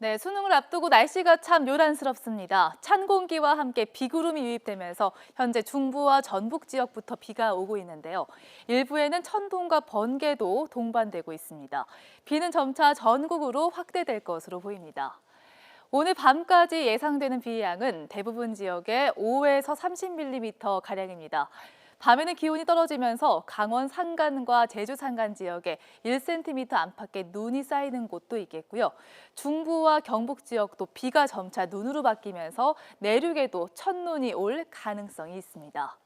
네, 수능을 앞두고 날씨가 참 요란스럽습니다. 찬 공기와 함께 비구름이 유입되면서 현재 중부와 전북 지역부터 비가 오고 있는데요. 일부에는 천둥과 번개도 동반되고 있습니다. 비는 점차 전국으로 확대될 것으로 보입니다. 오늘 밤까지 예상되는 비의 양은 대부분 지역에 5에서 30mm 밤에는 기온이 떨어지면서 강원 산간과 제주 산간 지역에 1cm 안팎의 눈이 쌓이는 곳도 있겠고요. 중부와 경북 지역도 비가 점차 눈으로 바뀌면서 내륙에도 첫눈이 올 가능성이 있습니다.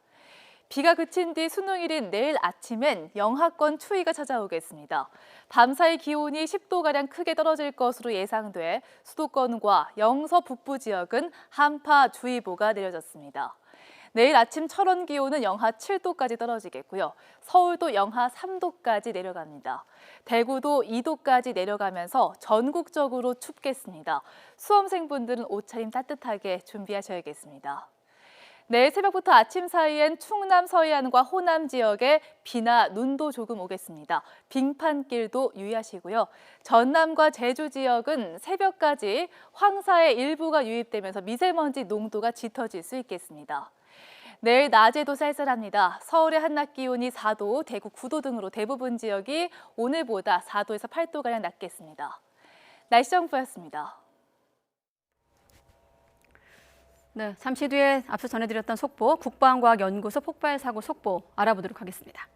비가 그친 뒤 수능일인 내일 아침엔 영하권 추위가 찾아오겠습니다. 밤사이 기온이 10도가량 크게 떨어질 것으로 예상돼 수도권과 영서 북부 지역은 한파주의보가 내려졌습니다. 내일 아침 철원 기온은 영하 7도까지 떨어지겠고요. 서울도 영하 3도까지 내려갑니다. 대구도 2도까지 내려가면서 전국적으로 춥겠습니다. 수험생분들은 옷차림 따뜻하게 준비하셔야겠습니다. 내일 새벽부터 아침 사이엔 충남 서해안과 호남 지역에 비나 눈도 조금 오겠습니다. 빙판길도 유의하시고요. 전남과 제주 지역은 새벽까지 황사의 일부가 유입되면서 미세먼지 농도가 짙어질 수 있겠습니다. 내일 낮에도 쌀쌀합니다. 서울의 한낮 기온이 4도, 대구 9도 등으로 대부분 지역이 오늘보다 4도에서 8도가량 낮겠습니다. 날씨 정보였습니다. 네, 잠시 뒤에 앞서 전해드렸던 속보, 국방과학연구소 폭발사고 속보 알아보도록 하겠습니다.